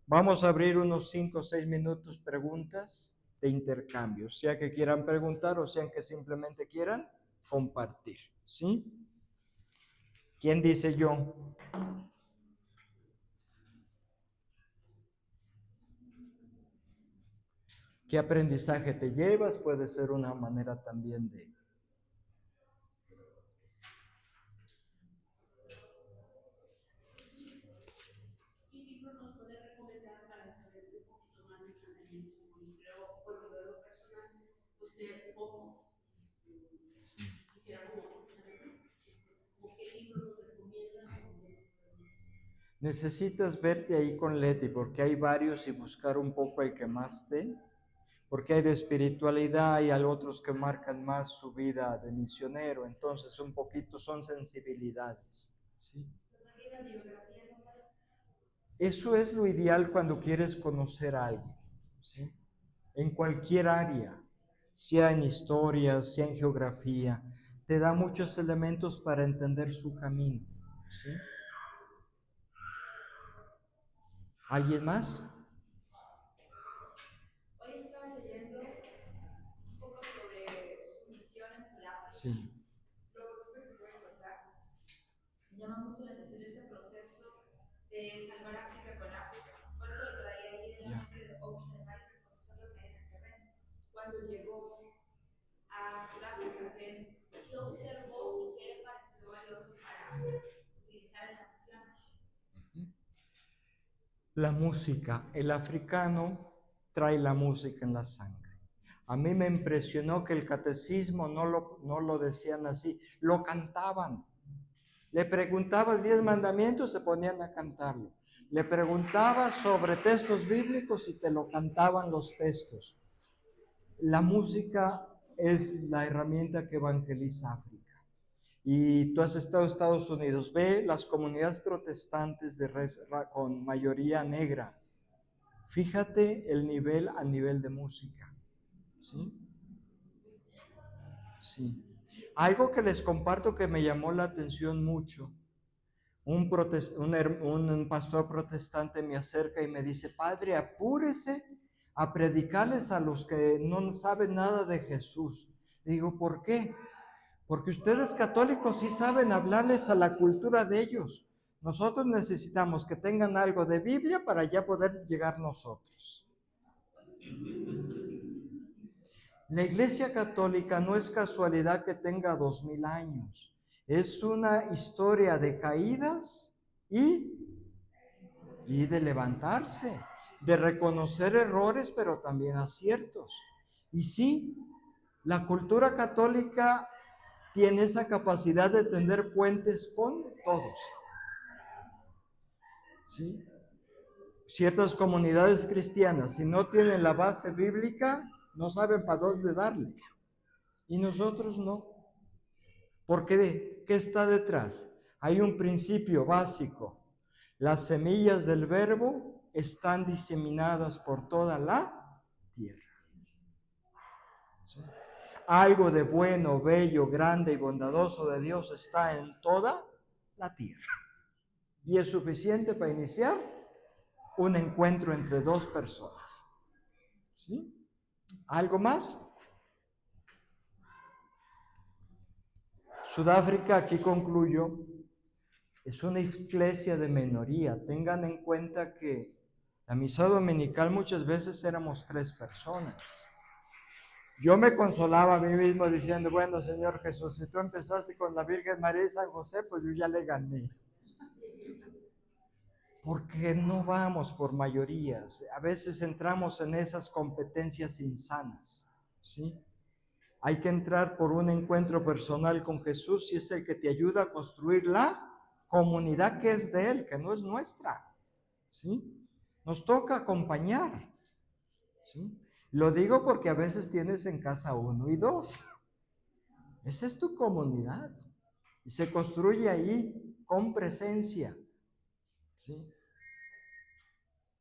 B: Vamos a abrir unos 5 o 6 minutos preguntas de intercambio, sea que quieran preguntar o sea que simplemente quieran compartir, ¿sí? ¿Quién dice yo? ¿Qué aprendizaje te llevas? Puede ser una manera también de...
C: ¿Qué libro nos puede recomendar para saber un poquito más de sanamiento? Y creo, bueno, de lo personal, pues un poco, quisiera como saber más. Entonces, ¿qué libro nos recomiendan?
B: Necesitas verte ahí con Leti, porque hay varios y buscar un poco el que más te... Porque hay de espiritualidad y hay otros que marcan más su vida de misionero, entonces un poquito son sensibilidades, ¿sí? Eso es lo ideal cuando quieres conocer a alguien, ¿sí? En cualquier área, sea en historia, sea en geografía, te da muchos elementos para entender su camino, ¿sí? ¿Alguien más?
F: Hoy estaba leyendo un poco sobre su misión en Sudáfrica.
B: Sí.
F: Lo que voy a contar. Me llama mucho la atención este proceso de salvar África con África. Por eso lo traía ahí en la mente de observar y reconocer lo que hay en el terreno. Cuando llegó a Sudáfrica, ¿qué observó y qué le pareció valioso para utilizar en la misión?
B: La música, el africano trae la música en la sangre. A mí me impresionó que el catecismo no lo decían así, lo cantaban. Le preguntabas 10 mandamientos, se ponían a cantarlo. Le preguntabas sobre textos bíblicos y te lo cantaban los textos. La música es la herramienta que evangeliza África. Y tú has estado en Estados Unidos, ve las comunidades protestantes con mayoría negra. Fíjate el nivel a nivel de música. ¿Sí? Sí. Algo que les comparto que me llamó la atención mucho. Un pastor protestante me acerca y me dice, padre, apúrese a predicarles a los que no saben nada de Jesús. Digo, ¿por qué? Porque ustedes católicos sí saben hablarles a la cultura de ellos. Nosotros necesitamos que tengan algo de Biblia para ya poder llegar nosotros. La Iglesia Católica no es casualidad que tenga 2000 años. Es una historia de caídas y de levantarse, de reconocer errores, pero también aciertos. Y sí, la cultura católica tiene esa capacidad de tender puentes con todos. ¿Sí? Ciertas comunidades cristianas, si no tienen la base bíblica, no saben para dónde darle. Y nosotros no. ¿Por qué? ¿Qué está detrás? Hay un principio básico. Las semillas del verbo están diseminadas por toda la tierra. ¿Sí? Algo de bueno, bello, grande y bondadoso de Dios está en toda la tierra. Y es suficiente para iniciar un encuentro entre dos personas. ¿Sí? ¿Algo más? Sudáfrica, aquí concluyo, es una iglesia de minoría. Tengan en cuenta que la misa dominical muchas veces éramos 3 personas. Yo me consolaba a mí mismo diciendo, bueno, Señor Jesús, si tú empezaste con la Virgen María y San José, pues yo ya le gané. Porque no vamos por mayorías. A veces entramos en esas competencias insanas, ¿sí? Hay que entrar por un encuentro personal con Jesús y es el que te ayuda a construir la comunidad que es de Él, que no es nuestra, ¿sí? Nos toca acompañar, ¿sí? Lo digo porque a veces tienes en casa 1 y 2. Esa es tu comunidad y se construye ahí con presencia, ¿sí?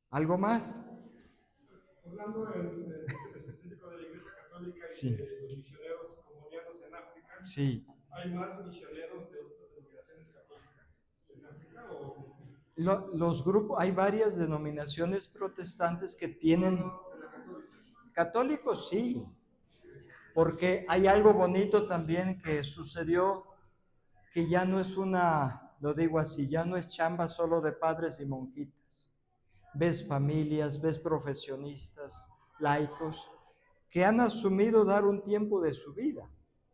B: ¿Algo más?
G: Hablando específico de la Iglesia Católica y
B: Sí.
G: de los misioneros comunianos en África,
B: Sí.
G: ¿hay más misioneros de otras denominaciones católicas en África o...?
B: Los grupos, hay varias denominaciones protestantes que tienen... Católicos, sí, porque hay algo bonito también que sucedió, que ya no es lo digo así, ya no es chamba solo de padres y monjitas. Ves familias, ves profesionistas, laicos, que han asumido dar un tiempo de su vida,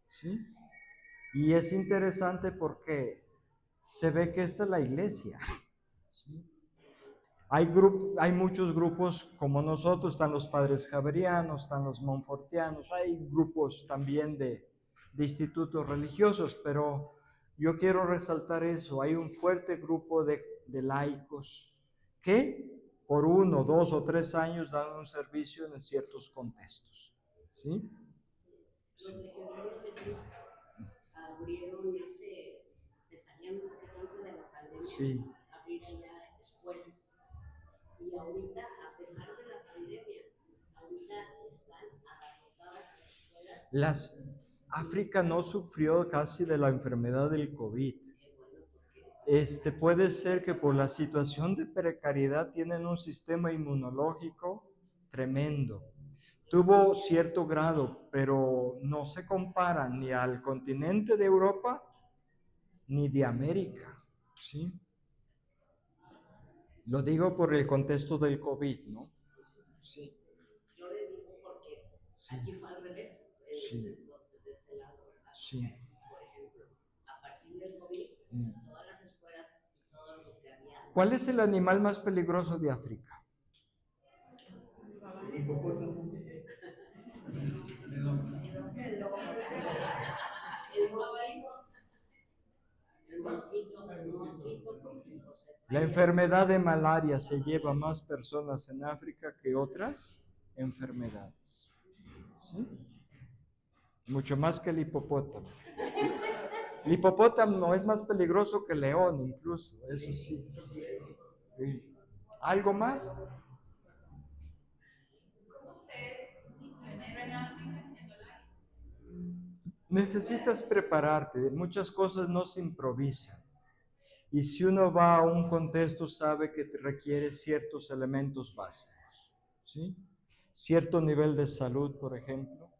B: ¿sí? Y es interesante porque se ve que esta es la iglesia, ¿sí? Hay muchos grupos como nosotros, están los padres javerianos, están los monfortianos, hay grupos también de institutos religiosos, pero yo quiero resaltar eso, hay un fuerte grupo de laicos que por 1, 2 o 3 años dan un servicio en ciertos contextos, ¿sí?
C: Los legionarios de Cristo abrieron les salían un poquito antes de la pandemia,
B: Sí.
C: abrir allá escuelas. Y ahorita, a pesar de la pandemia, ahorita están abarrotadas las escuelas.
B: África no sufrió casi de la enfermedad del COVID. Puede ser que por la situación de precariedad tienen un sistema inmunológico tremendo. Tuvo cierto grado, pero no se compara ni al continente de Europa ni de América, ¿sí? Lo digo por el contexto del COVID, ¿no? Sí.
C: Yo le digo porque sí. Aquí fue al revés,
B: sí.
C: de este lado, ¿verdad?
B: Sí.
C: Por ejemplo, a partir del COVID, todas las escuelas y todo lo que había.
B: ¿Cuál es el animal más peligroso de África?
D: El hipopótamo.
C: El mosquito,
B: La enfermedad de malaria se lleva más personas en África que otras enfermedades, ¿sí? Mucho más que el hipopótamo. El hipopótamo es más peligroso que el león, incluso, eso sí. ¿Algo más?
F: ¿Cómo se es misionero en África siendo laico?
B: Necesitas prepararte, muchas cosas no se improvisan. Y si uno va a un contexto, sabe que te requiere ciertos elementos básicos, ¿sí? Cierto nivel de salud, por ejemplo.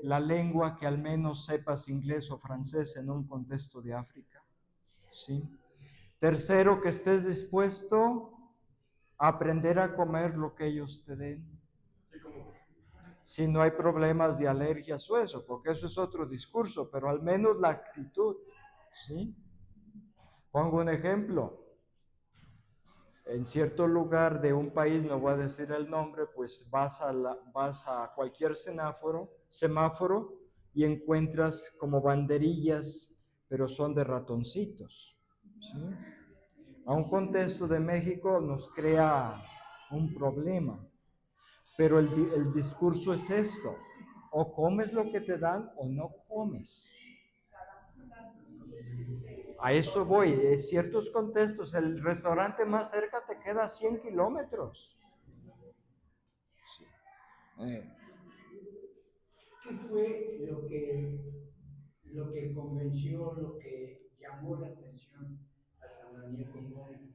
B: La lengua, que al menos sepas inglés o francés en un contexto de África. ¿sí? Tercero, que estés dispuesto a aprender a comer lo que ellos te den.
G: Así como,
B: Si no hay problemas de alergias o eso, porque eso es otro discurso, pero al menos la actitud, ¿sí? Pongo un ejemplo. En cierto lugar de un país, no voy a decir el nombre, pues vas a cualquier semáforo y encuentras como banderillas, pero son de ratoncitos, ¿sí? A un contexto de México nos crea un problema, pero el discurso es esto: o comes lo que te dan o no comes. A eso voy. En ciertos contextos, el restaurante más cerca te queda a 100 kilómetros. Sí.
H: ¿Qué fue lo que convenció, lo que llamó la atención a San Daniel como el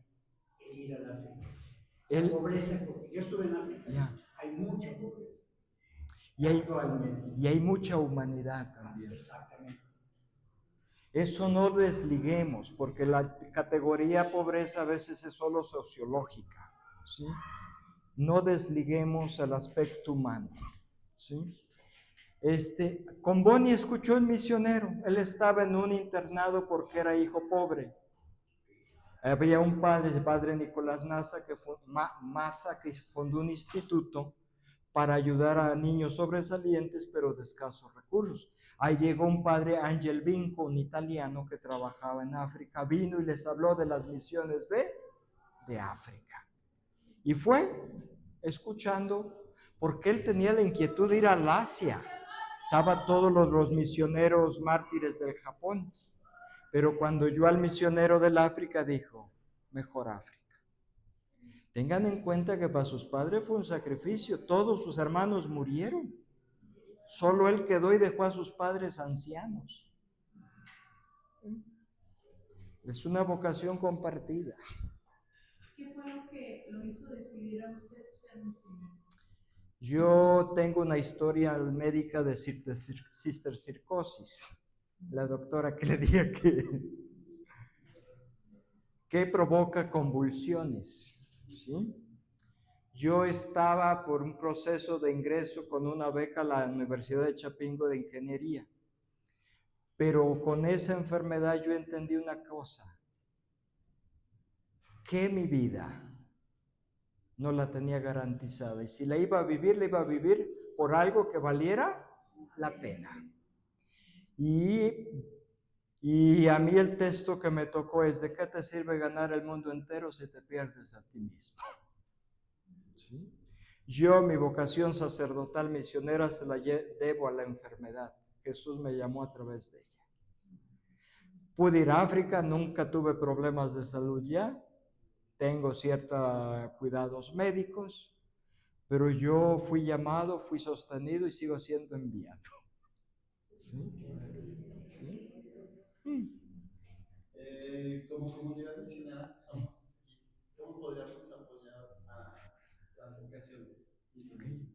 H: ir al África? La pobreza, porque yo estuve en África, hay mucha pobreza actualmente.
B: Y hay mucha humanidad también.
H: Exactamente.
B: Eso no desliguemos, porque la categoría pobreza a veces es solo sociológica, ¿sí? No desliguemos el aspecto humano, ¿sí? Con Bonnie escuchó un misionero. Él estaba en un internado porque era hijo pobre. Había un padre, el padre Nicolás Massa, que fundó un instituto para ayudar a niños sobresalientes pero de escasos recursos. Ahí llegó un padre, Angel Vinco, un italiano que trabajaba en África, vino y les habló de las misiones de África. Y fue escuchando, porque él tenía la inquietud de ir al Asia. Estaban todos los misioneros mártires del Japón. Pero cuando oyó al misionero del África, dijo: mejor África. Tengan en cuenta que para sus padres fue un sacrificio. Todos sus hermanos murieron. Solo él quedó y dejó a sus padres ancianos. Es una vocación compartida.
F: ¿Qué fue lo que lo hizo decidir a usted ser misionero?
B: Yo tengo una historia médica de cistercicosis. La doctora que le diga que provoca convulsiones, ¿sí? Yo estaba por un proceso de ingreso con una beca a la Universidad de Chapingo de Ingeniería, pero con esa enfermedad yo entendí una cosa: que mi vida no la tenía garantizada, y si la iba a vivir por algo que valiera la pena. Y a mí el texto que me tocó es: ¿de qué te sirve ganar el mundo entero si te pierdes a ti mismo? ¿Sí? Yo, mi vocación sacerdotal misionera, se la debo a la enfermedad. Jesús me llamó a través de ella. Pude ir a África, nunca tuve problemas de salud ya. Tengo ciertos cuidados médicos, pero yo fui llamado, fui sostenido y sigo siendo enviado. ¿Sí? ¿Sí?
D: Como comunidad misionera que somos, ¿cómo podríamos apoyar a las vocaciones misioneras?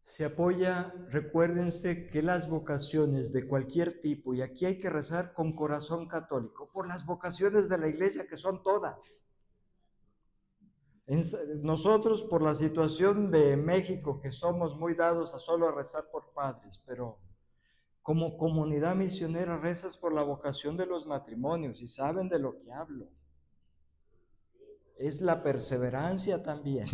B: Se apoya, recuérdense que las vocaciones de cualquier tipo, y aquí hay que rezar con corazón católico, por las vocaciones de la iglesia, que son todas. Nosotros, por la situación de México, que somos muy dados a solo rezar por padres, pero como comunidad misionera rezas por la vocación de los matrimonios, y saben de lo que hablo. Es la perseverancia también.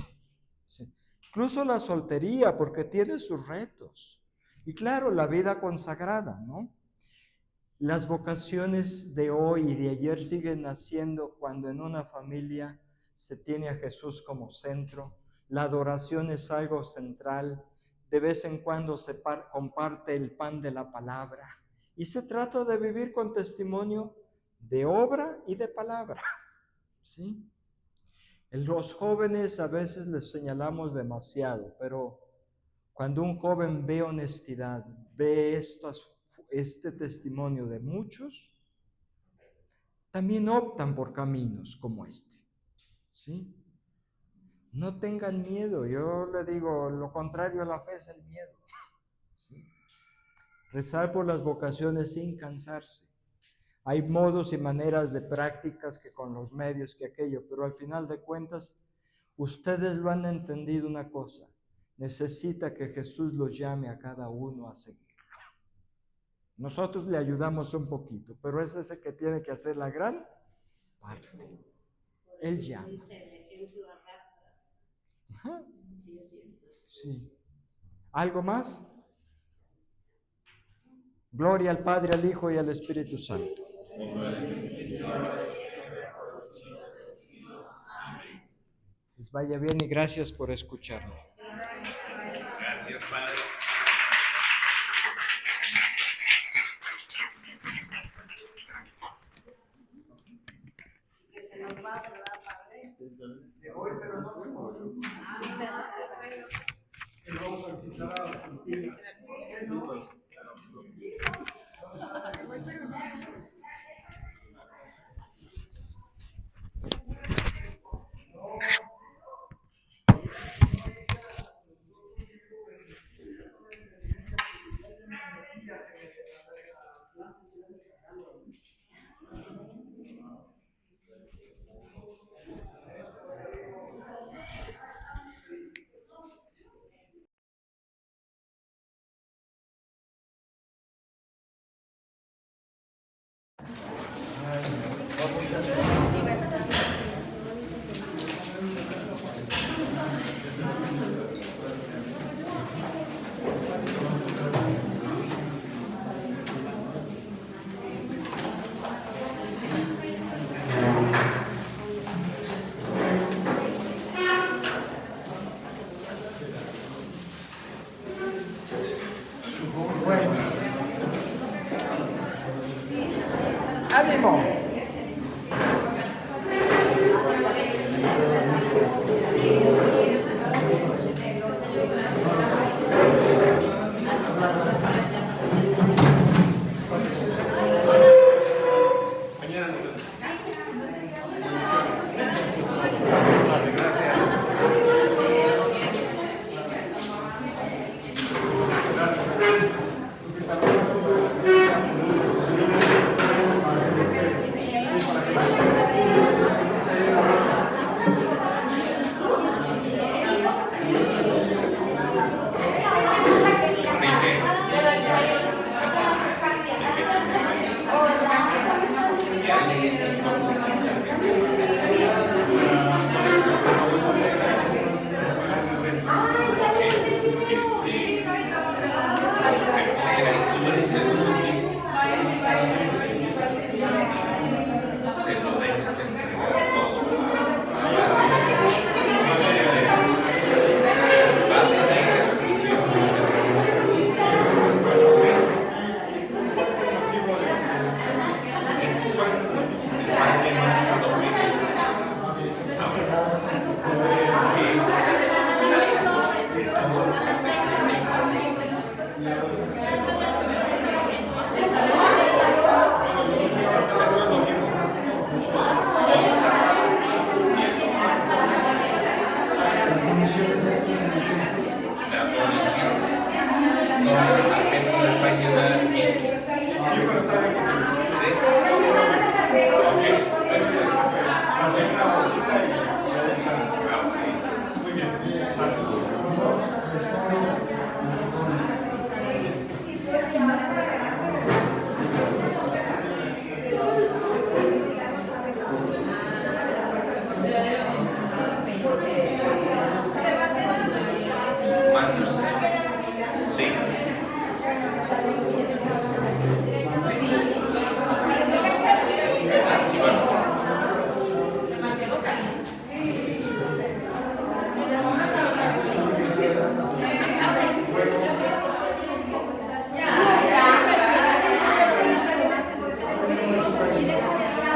B: Sí. Incluso la soltería, porque tiene sus retos. Y claro, la vida consagrada, ¿no? Las vocaciones de hoy y de ayer siguen naciendo cuando en una familia se tiene a Jesús como centro. La adoración es algo central. De vez en cuando se comparte el pan de la palabra. Y se trata de vivir con testimonio de obra y de palabra. ¿Sí? Los jóvenes a veces les señalamos demasiado, pero cuando un joven ve honestidad, ve este testimonio de muchos, también optan por caminos como este. ¿Sí? No tengan miedo. Yo le digo, lo contrario a la fe es el miedo. ¿Sí? Rezar por las vocaciones sin cansarse. Hay modos y maneras de prácticas que con los medios, que aquello, pero al final de cuentas, ustedes lo han entendido una cosa. Necesita que Jesús los llame a cada uno a seguirlo. Nosotros le ayudamos un poquito, pero es ese que tiene que hacer la gran parte. Él llama.
C: Dice, el ejemplo arrastra.
B: Ajá.
C: Sí, es cierto.
B: Sí. ¿Algo más? Gloria al Padre, al Hijo y al Espíritu Santo. Les vaya bien y gracias por escucharme.
A: Gracias, Padre.
C: Que se nos va, ¿verdad, padre?
H: Me voy, pero no me voy.
C: Ah, ¿verdad?
H: Vamos a visitar a los